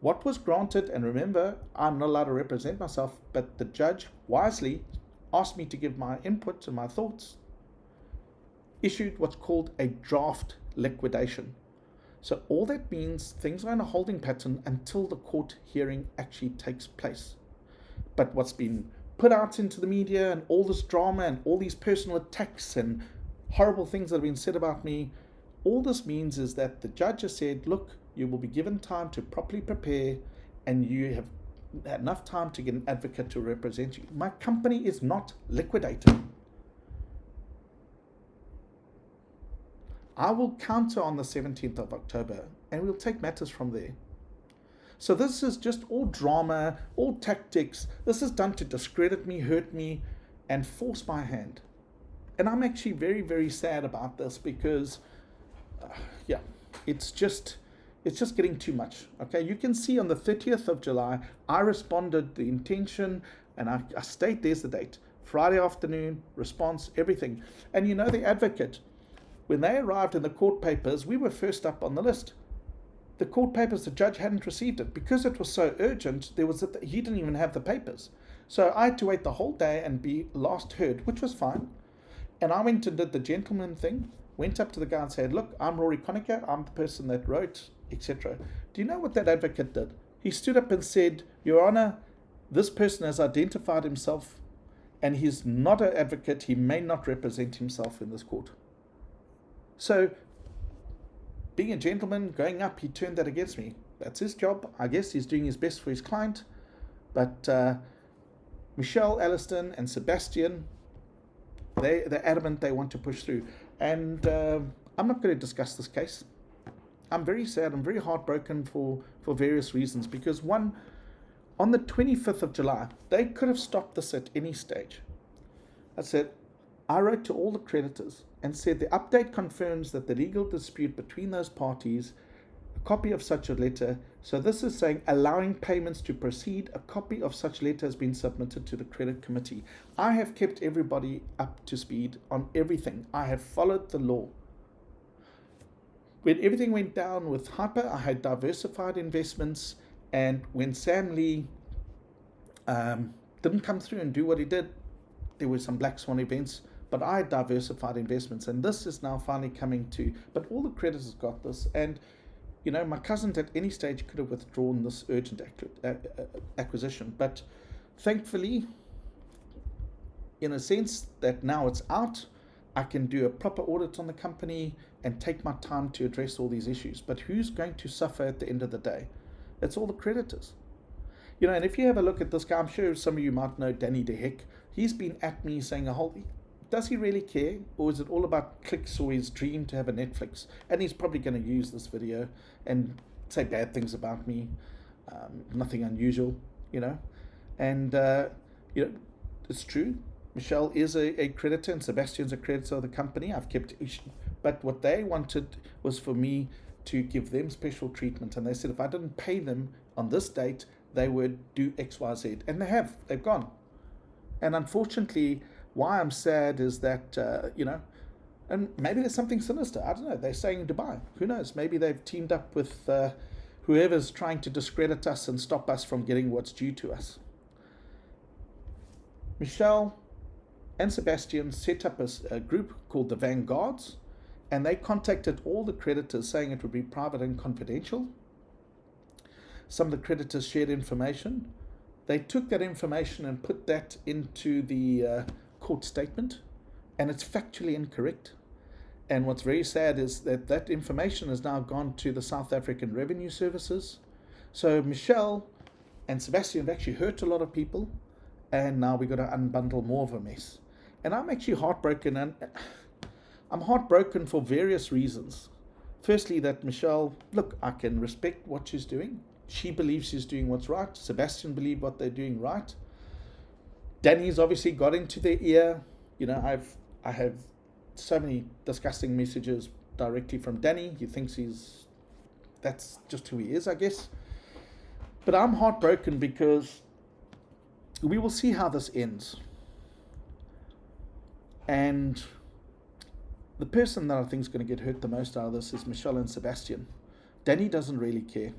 What was granted, and remember, I'm not allowed to represent myself, but the judge wisely asked me to give my input and my thoughts, issued what's called a draft liquidation. So all that means things are in a holding pattern until the court hearing actually takes place. But what's been put out into the media and all this drama and all these personal attacks and horrible things that have been said about me, all this means is that the judge has said, look, you will be given time to properly prepare and you have had enough time to get an advocate to represent you. My company is not liquidated. I will counter on the 17th of October and we'll take matters from there. So this is just all drama, all tactics. This is done to discredit me, hurt me, and force my hand. And I'm actually very, very sad about this because, yeah, it's just getting too much. Okay, you can see on the 30th of July, I responded the intention, and I state there's the date. Friday afternoon, response, everything. And you know the advocate, when they arrived in the court papers, we were first up on the list. The court papers, the judge hadn't received it. Because it was so urgent, he didn't even have the papers. So I had to wait the whole day and be last heard, which was fine. And I went and did the gentleman thing, went up to the guy and said, look, I'm Rory Conacher, I'm the person that wrote, etc. Do you know what that advocate did? He stood up and said, Your Honor, this person has identified himself and he's not an advocate, he may not represent himself in this court. So, being a gentleman, going up, he turned that against me. That's his job. I guess he's doing his best for his client. But Michelle, Alliston, and Sebastian, they're adamant they want to push through. And I'm not going to discuss this case. I'm very sad. I'm very heartbroken for various reasons. Because one, on the 25th of July, they could have stopped this at any stage. I wrote to all the creditors and said the update confirms that the legal dispute between those parties, a copy of such a letter, so this is saying allowing payments to proceed, a copy of such letter has been submitted to the credit committee. I have kept everybody up to speed on everything. I have followed the law. When everything went down with Hyper, I had diversified investments, and when Sam Lee didn't come through and do what he did, there were some black swan events, but I had diversified investments, and this is now finally coming to, but all the creditors got this, and you know, my cousin at any stage could have withdrawn this urgent acquisition, but thankfully, in a sense that now it's out, I can do a proper audit on the company and take my time to address all these issues. But who's going to suffer at the end of the day? It's all the creditors. You know, and if you have a look at this guy, I'm sure some of you might know Danny DeHeck. He's been at me saying does he really care? Or is it all about clicks or his dream to have a Netflix? And he's probably going to use this video and say bad things about me. Nothing unusual, you know. And, you know, it's true. Michelle is a creditor and Sebastian's a creditor of the company. I've kept, but what they wanted was for me to give them special treatment. And they said if I didn't pay them on this date, they would do X, Y, Z. And they've gone. And unfortunately, why I'm sad is that, you know, and maybe there's something sinister. I don't know. They're saying Dubai. Who knows? Maybe they've teamed up with whoever's trying to discredit us and stop us from getting what's due to us. Michelle and Sebastian set up a group called the Vanguards, and they contacted all the creditors saying it would be private and confidential. Some of the creditors shared information. They took that information and put that into the court statement, and it's factually incorrect. And what's very sad is that information has now gone to the South African Revenue Services. So Michelle and Sebastian have actually hurt a lot of people, and now we've got to unbundle more of a mess. And I'm actually heartbroken, and I'm heartbroken for various reasons. Firstly, that Michelle, look, I can respect what she's doing. She believes she's doing what's right. Sebastian believes what they're doing right. Danny's obviously got into their ear. You know, I have so many disgusting messages directly from Danny. He thinks that's just who he is, I guess. But I'm heartbroken because we will see how this ends. And the person that I think is going to get hurt the most out of this is Michelle and Sebastian. Danny doesn't really care.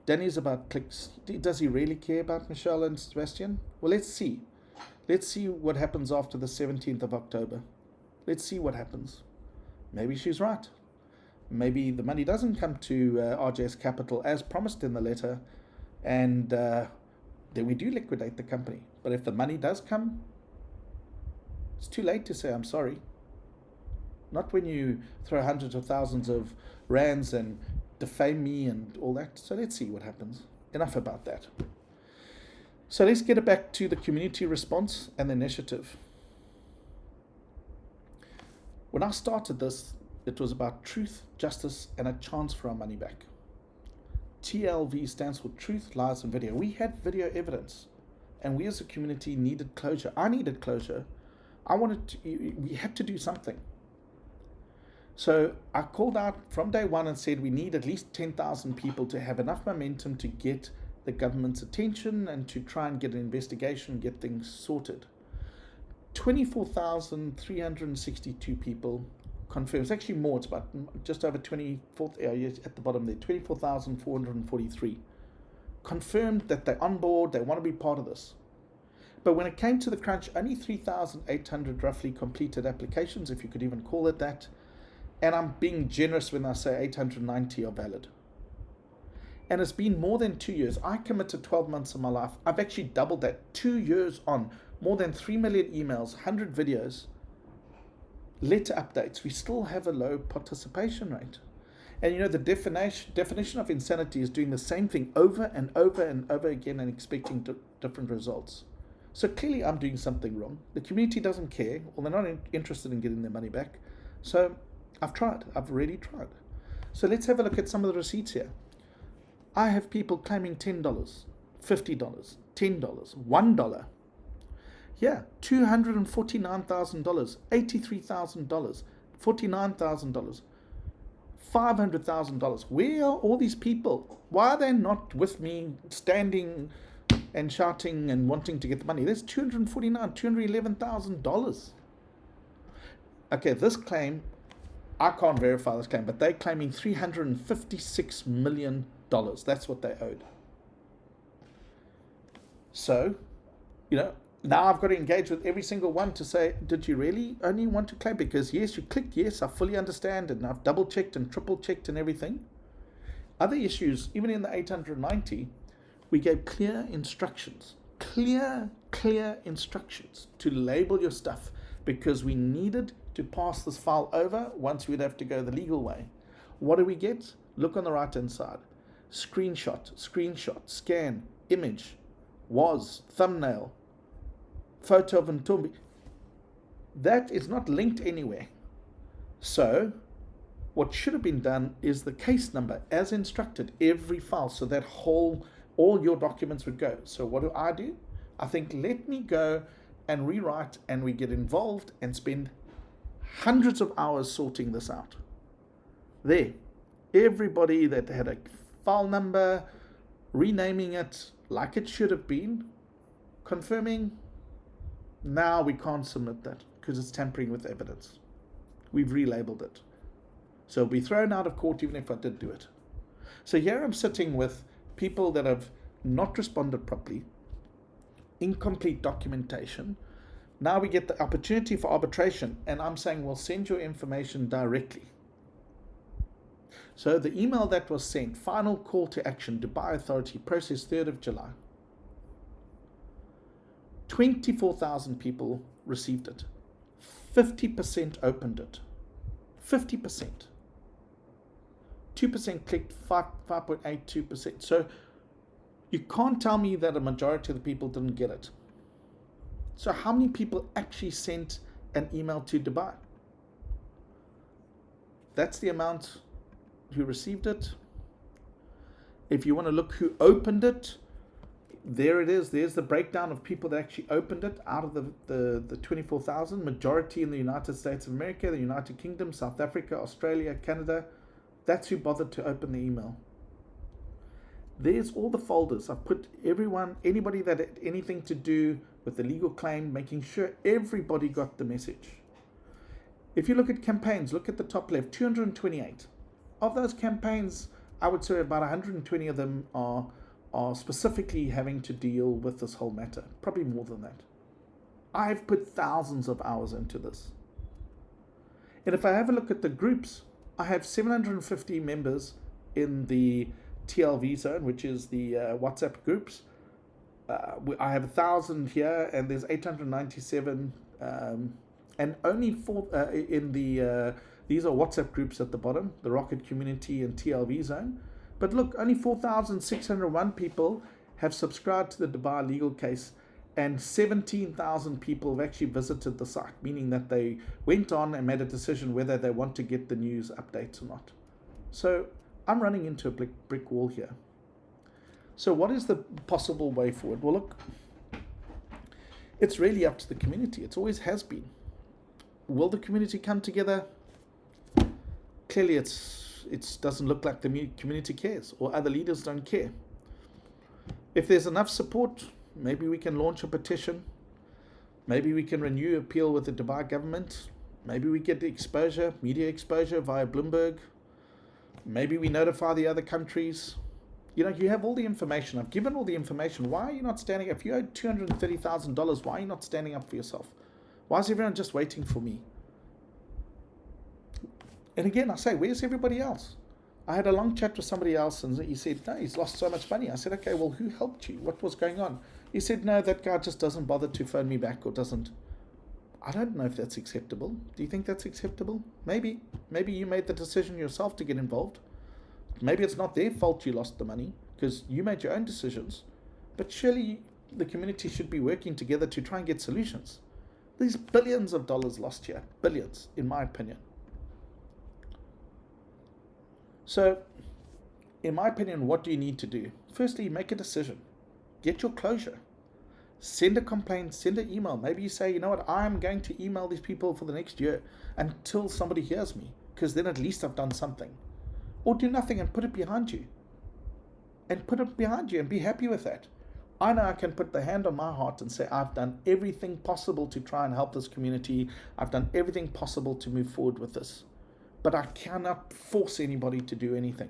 Danny's about clicks. Does he really care about Michelle and Sebastian? Well, let's see. Let's see what happens after the 17th of October. Let's see what happens. Maybe she's right. Maybe the money doesn't come to RJS Capital as promised in the letter, and then we do liquidate the company. But if the money does come, it's too late to say I'm sorry. Not when you throw hundreds of thousands of rands and defame me and all that. So let's see what happens. Enough about that. So let's get it back to the community response and the initiative. When I started this, It was about truth, justice, and a chance for our money back. TLV stands for Truth, Lies, and Video. We had video evidence, and we as a community needed closure. I needed closure. We had to do something. So I called out from day one and said we need at least 10,000 people to have enough momentum to get the government's attention and to try and get an investigation, get things sorted. 24,362 people confirmed. It's actually more. It's about just over 24, at the bottom there, 24,443 confirmed that they're on board, they want to be part of this. But when it came to the crunch, only 3,800 roughly completed applications, if you could even call it that. And I'm being generous when I say 890 are valid. And it's been more than 2 years. I committed 12 months of my life. I've actually doubled that. 2 years on, more than 3 million emails, 100 videos, letter updates. We still have a low participation rate. And you know, the definition of insanity is doing the same thing over and over and over again and expecting different results. So clearly I'm doing something wrong. The community doesn't care, or they're not interested in getting their money back. So I've tried. I've really tried. So let's have a look at some of the receipts here. I have people claiming $10, $50, $10, $1. Yeah, $249,000, $83,000, $49,000, $500,000. Where are all these people? Why are they not with me standing and shouting and wanting to get the money? There's $211,000. Okay, this claim, I can't verify this claim, but they're claiming $356 million. That's what they owed. So, you know, now I've got to engage with every single one to say, did you really only want to claim? Because yes, you clicked yes, I fully understand, and I've double checked and triple checked and everything. Other issues, even in the 890, we gave clear instructions to label your stuff, because we needed to pass this file over. Once we'd have to go the legal way. What do we get? Look on the right hand side. Screenshot, scan, image, thumbnail, photo of Ntombi. That is not linked anywhere. So what should have been done is the case number as instructed, every file, so that all your documents would go. So what do? I think let me go and rewrite, and we get involved and spend hundreds of hours sorting this out. There, everybody that had a file number, renaming it like it should have been, confirming, now we can't submit that because it's tampering with evidence. We've relabeled it. So it'll be thrown out of court even if I did do it. So here I'm sitting with people that have not responded properly, incomplete documentation. Now we get the opportunity for arbitration, and I'm saying, well, send your information directly. So the email that was sent, final call to action, Dubai Authority, process 3rd of July. 24,000 people received it. 50% opened it. 50%. 2% clicked, 5.82%. So you can't tell me that a majority of the people didn't get it. So how many people actually sent an email to Dubai? That's the amount who received it. If you want to look who opened it, there it is. There's the breakdown of people that actually opened it out of the 24,000. Majority in the United States of America, the United Kingdom, South Africa, Australia, Canada. That's who bothered to open the email. There's all the folders. I've put anybody that had anything to do with the legal claim, making sure everybody got the message. If you look at campaigns, look at the top left, 228. Of those campaigns, I would say about 120 of them are specifically having to deal with this whole matter. Probably more than that. I've put thousands of hours into this. And if I have a look at the groups, I have 750 members in the TLV zone, which is the WhatsApp groups. I have 1,000 here, and there's 897, and only 4 in the. These are WhatsApp groups at the bottom, the Rocket Community and TLV Zone. But look, only 4,601 people have subscribed to the Dubai legal case, and 17,000 people have actually visited the site, meaning that they went on and made a decision whether they want to get the news updates or not. So I'm running into a brick wall here. So what is the possible way forward? Well, look, it's really up to the community. It always has been. Will the community come together? Clearly, it doesn't look like the community cares, or other leaders don't care. If there's enough support, maybe we can launch a petition. Maybe we can renew appeal with the Dubai government. Maybe we get the exposure, media exposure via Bloomberg. Maybe we notify the other countries. You know, you have all the information. I've given all the information. Why are you not standing up? If you owe $230,000, why are you not standing up for yourself? Why is everyone just waiting for me? And again, I say, where's everybody else? I had a long chat with somebody else, and he said, no, he's lost so much money. I said, okay, well, who helped you? What was going on? He said, no, that guy just doesn't bother to phone me back or doesn't. I don't know if that's acceptable. Do you think that's acceptable? Maybe. Maybe you made the decision yourself to get involved. Maybe it's not their fault you lost the money because you made your own decisions. But surely the community should be working together to try and get solutions. There's billions of dollars lost here. Billions, in my opinion. So, in my opinion, what do you need to do? Firstly, make a decision. Get your closure. Send a complaint, send an email. Maybe you say, you know what, I'm going to email these people for the next year until somebody hears me, because then at least I've done something. Or do nothing and put it behind you. And put it behind you and be happy with that. I know I can put the hand on my heart and say, I've done everything possible to try and help this community. I've done everything possible to move forward with this. But I cannot force anybody to do anything.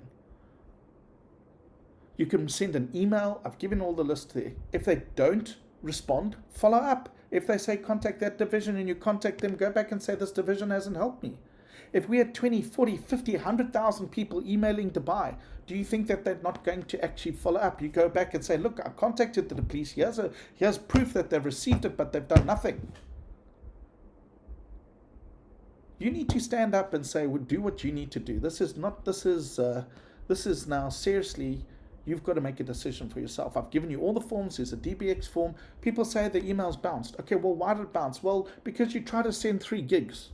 You can send an email. I've given all the list there. If they don't respond, follow up. If they say contact that division and you contact them, go back and say this division hasn't helped me. If we had 20, 40, 50, 100,000 people emailing Dubai, do you think that they're not going to actually follow up? You go back and say, look, I contacted the police. Here's proof that they've received it, but they've done nothing. You need to stand up and say, well, do what you need to do. This is now seriously, you've got to make a decision for yourself. I've given you all the forms. There's a DBX form. People say the email's bounced. Okay, well, why did it bounce? Well, because you try to send 3 gigs.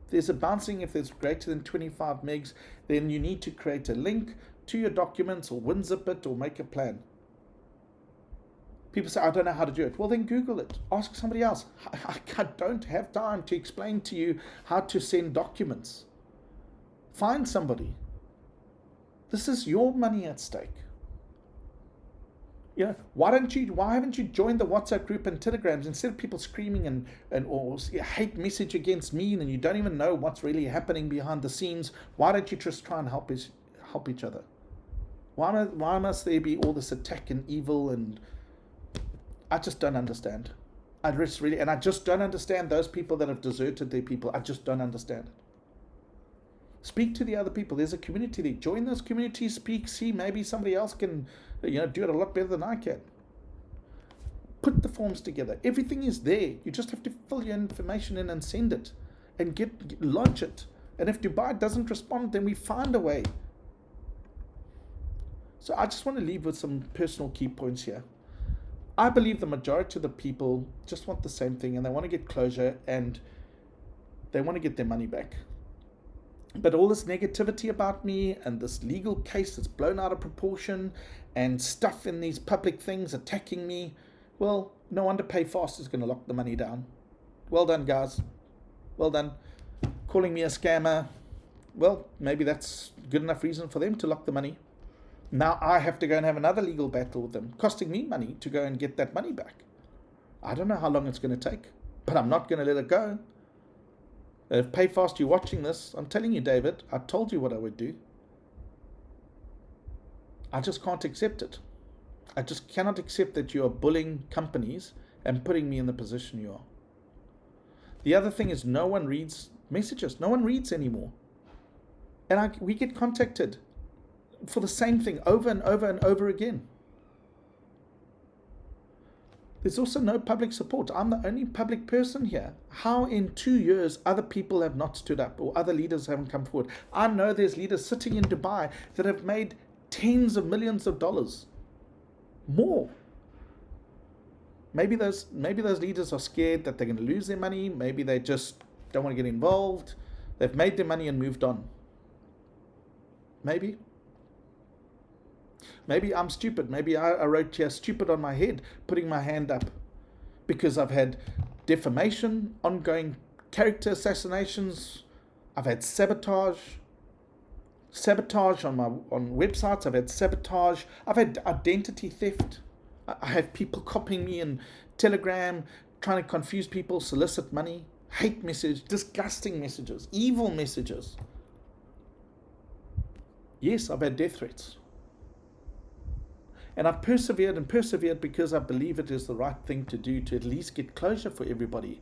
There's a bouncing if there's greater than 25 megs, then you need to create a link to your documents or WinZip it or make a plan. People say, I don't know how to do it. Well, then Google it. Ask somebody else. I don't have time to explain to you how to send documents. Find somebody. This is your money at stake. You know, why haven't you joined the WhatsApp group and Telegrams instead of people screaming or hate message against me and you don't even know what's really happening behind the scenes? Why don't you just try and help each other? Why must there be all this attack and evil? And I just don't understand. I just don't understand those people that have deserted their people. I just don't understand it. Speak to the other people. There's a community there. Join those communities. Speak. See, maybe somebody else can, do it a lot better than I can. Put the forms together. Everything is there. You just have to fill your information in and send it, and launch it. And if Dubai doesn't respond, then we find a way. So I just want to leave with some personal key points here. I believe the majority of the people just want the same thing, and they want to get closure, and they want to get their money back. But all this negativity about me and this legal case that's blown out of proportion and stuff in these public things attacking me, well, no wonder PayFast is going to lock the money down. Well done, guys. Well done. Calling me a scammer. Well, maybe that's good enough reason for them to lock the money. Now I have to go and have another legal battle with them, costing me money to go and get that money back. I don't know how long it's going to take, but I'm not going to let it go. If PayFast, you're watching this, I'm telling you, David, I told you what I would do. I just can't accept it. I just cannot accept that you are bullying companies and putting me in the position you are. The other thing is no one reads messages. No one reads anymore. And we get contacted for the same thing over and over and over again. There's also no public support. I'm the only public person here. How in 2 years other people have not stood up or other leaders haven't come forward? I know there's leaders sitting in Dubai that have made tens of millions of dollars. More. Maybe those leaders are scared that they're going to lose their money. Maybe they just don't want to get involved. They've made their money and moved on. Maybe I'm stupid. Maybe I wrote here stupid on my head, putting my hand up, because I've had defamation, ongoing character assassinations. I've had sabotage on websites. I've had sabotage. I've had identity theft. I have people copying me in Telegram, trying to confuse people, solicit money, hate messages, disgusting messages, evil messages. Yes, I've had death threats. And I've persevered because I believe it is the right thing to do to at least get closure for everybody.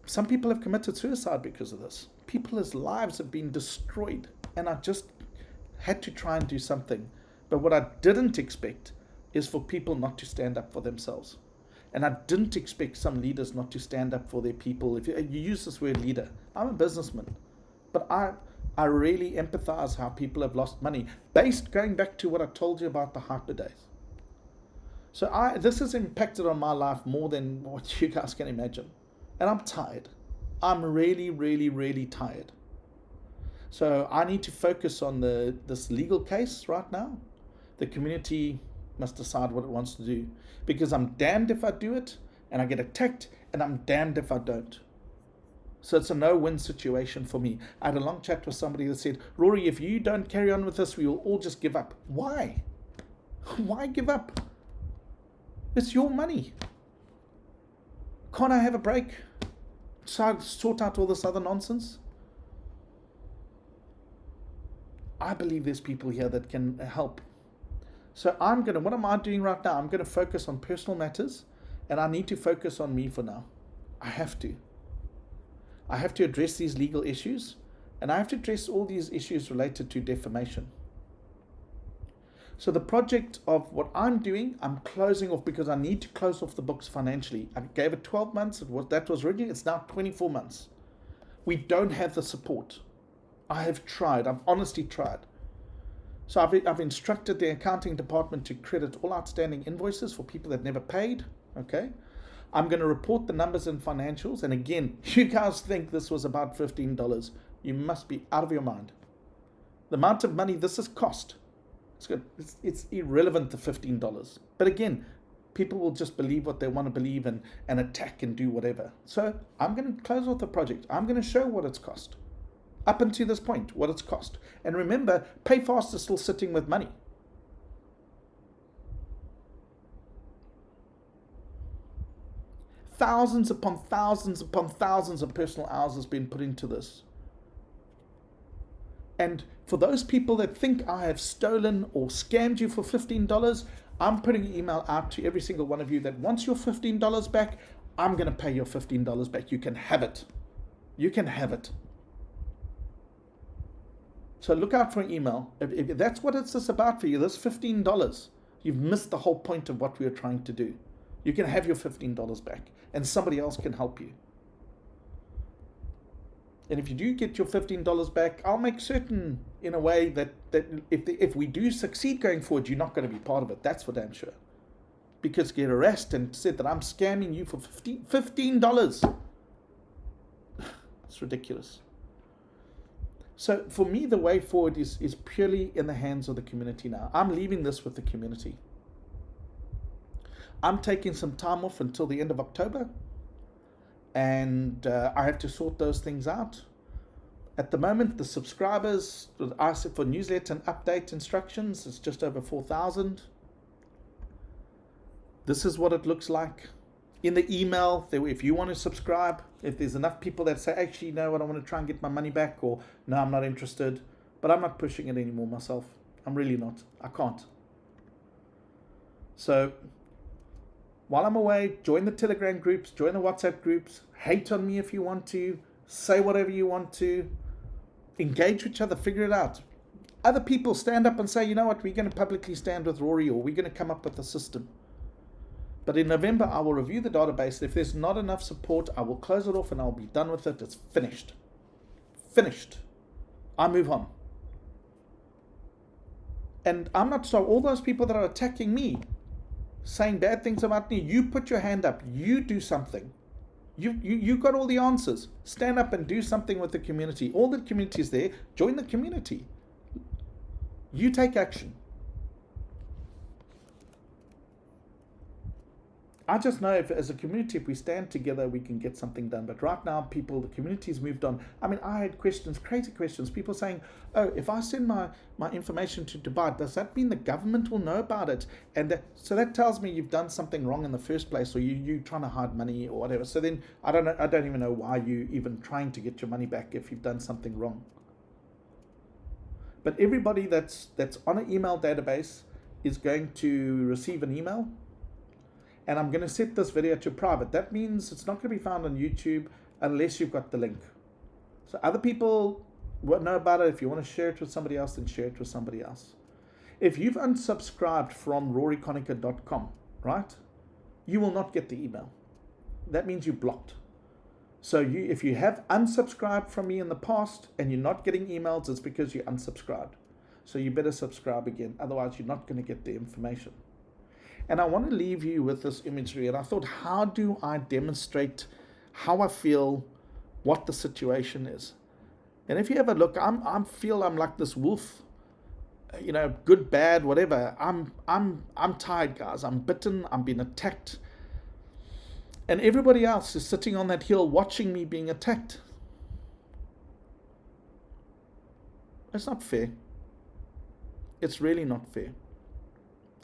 Some people have committed suicide because of this. People's lives have been destroyed, and I just had to try and do something. But what I didn't expect is for people not to stand up for themselves. And I didn't expect some leaders not to stand up for their people. If you use this word leader, I'm a businessman, but I really empathize how people have lost money, going back to what I told you about the hyper days. So this has impacted on my life more than what you guys can imagine. And I'm tired. I'm really, really, really tired. So I need to focus on this legal case right now. The community must decide what it wants to do, because I'm damned if I do it and I get attacked, and I'm damned if I don't. So it's a no-win situation for me. I had a long chat with somebody that said, Rory, if you don't carry on with this, we will all just give up. Why? Why give up? It's your money. Can't I have a break? Sort out all this other nonsense? I believe there's people here that can help. So what am I doing right now? I'm going to focus on personal matters, and I need to focus on me for now. I have to address these legal issues, and I have to address all these issues related to defamation. So the project of what I'm doing, I'm closing off, because I need to close off the books financially. I gave it 12 months. That was originally. It's now 24 months. We don't have the support. I have tried. I've honestly tried. So I've instructed the accounting department to credit all outstanding invoices for people that never paid. Okay. I'm going to report the numbers and financials. And again, you guys think this was about $15. You must be out of your mind. The amount of money this has cost, it's good. It's irrelevant to $15. But again, people will just believe what they want to believe and attack and do whatever. So I'm going to close off the project. I'm going to show what it's cost. Up until this point, what it's cost. And remember, PayFast is still sitting with money. Thousands upon thousands upon thousands of personal hours has been put into this. And for those people that think I have stolen or scammed you for $15, I'm putting an email out to every single one of you that wants your $15 back. I'm going to pay your $15 back. You can have it. You can have it. So look out for an email. If that's what it's about for you, this $15, you've missed the whole point of what we are trying to do. You can have your $15 back, and somebody else can help you. And if you do get your $15 back, I'll make certain in a way that if we do succeed going forward, you're not going to be part of it. That's for damn sure. Because get harassed and said that I'm scamming you for $15. It's ridiculous. So for me, the way forward is purely in the hands of the community now. I'm leaving this with the community. I'm taking some time off until the end of October, and I have to sort those things out. At the moment, the subscribers, I said for newsletter and update instructions, it's just over 4,000. This is what it looks like. In the email, if you want to subscribe, if there's enough people that say, actually, no, I don't want to try and get my money back, or no, I'm not interested, but I'm not pushing it anymore myself. I'm really not. I can't. So while I'm away, join the Telegram groups, join the WhatsApp groups, hate on me if you want to, say whatever you want to, engage with each other, figure it out. Other people stand up and say, you know what, we're going to publicly stand with Rory, or we're going to come up with a system. But in November, I will review the database. If there's not enough support, I will close it off and I'll be done with it. It's finished. Finished. I move on. And I'm not sorry, all those people that are attacking me, saying bad things about me, you put your hand up. You do something. You got all the answers. Stand up and do something with the community. All the community is there. Join the community. You take action. I just know if, as a community, if we stand together, we can get something done. But right now, the community's moved on. I mean, I had questions, crazy questions. People saying, oh, if I send my information to Dubai, does that mean the government will know about it? And so that tells me you've done something wrong in the first place, or you trying to hide money or whatever. So then I don't even know why you even trying to get your money back if you've done something wrong. But everybody that's on an email database is going to receive an email. And I'm going to set this video to private. That means it's not going to be found on YouTube unless you've got the link. So other people won't know about it. If you want to share it with somebody else, then share it with somebody else. If you've unsubscribed from roryconacher.com, right, you will not get the email. That means you're blocked. So if you have unsubscribed from me in the past and you're not getting emails, it's because you're unsubscribed. So you better subscribe again. Otherwise, you're not going to get the information. And I want to leave you with this imagery. And I thought, how do I demonstrate how I feel, what the situation is? And if you have a look, I feel I'm like this wolf, good, bad, whatever. I'm tired, guys. I'm bitten. I'm being attacked. And everybody else is sitting on that hill watching me being attacked. It's not fair. It's really not fair.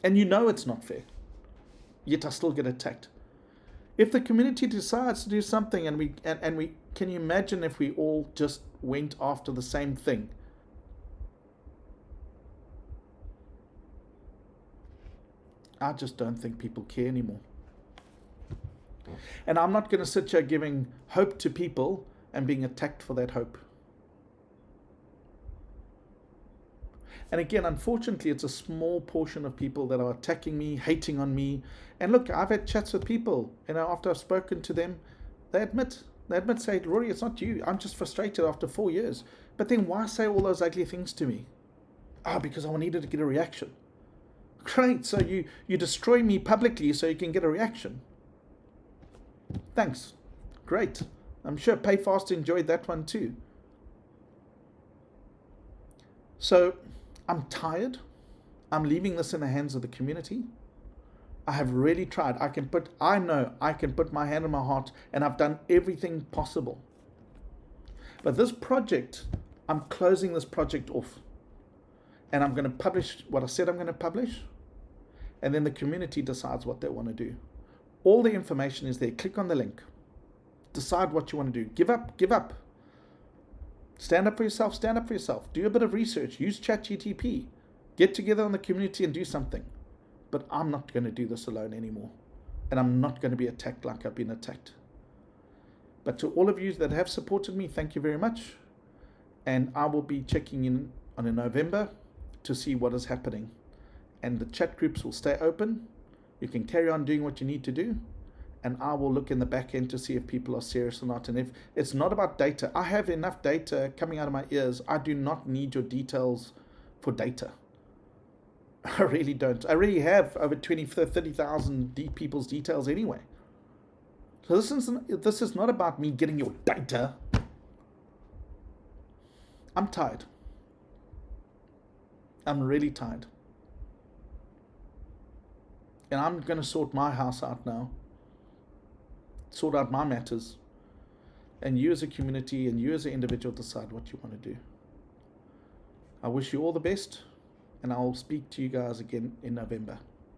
And you know it's not fair. Yet I still get attacked. If the community decides to do something and we can you imagine if we all just went after the same thing? I just don't think people care anymore. And I'm not going to sit here giving hope to people and being attacked for that hope. And again, unfortunately, it's a small portion of people that are attacking me, hating on me. And look, I've had chats with people, after I've spoken to them, they admit, say, Rory, it's not you. I'm just frustrated after 4 years. But then why say all those ugly things to me? Because I needed to get a reaction. Great, so you destroy me publicly so you can get a reaction. Thanks. Great. I'm sure Payfast enjoyed that one too. So I'm tired. I'm leaving this in the hands of the community. I have really tried. I know I can put my hand on my heart, and I've done everything possible. But this project, I'm closing this project off. And I'm going to publish what I said I'm going to publish. And then the community decides what they want to do. All the information is there. Click on the link. Decide what you want to do. Give up. Give up. Stand up for yourself. Stand up for yourself. Do a bit of research. Use ChatGPT. Get together in the community and do something. But I'm not going to do this alone anymore. And I'm not going to be attacked like I've been attacked. But to all of you that have supported me, thank you very much. And I will be checking in in November to see what is happening. And the chat groups will stay open. You can carry on doing what you need to do. And I will look in the back end to see if people are serious or not. And if it's not about data, I have enough data coming out of my ears. I do not need your details for data. I really don't. I really have over 30,000 people's details anyway. So this is not about me getting your data. I'm tired. I'm really tired. And I'm going to sort my house out now. Sort out my matters. And you as a community and you as an individual decide what you want to do. I wish you all the best. And I'll speak to you guys again in November.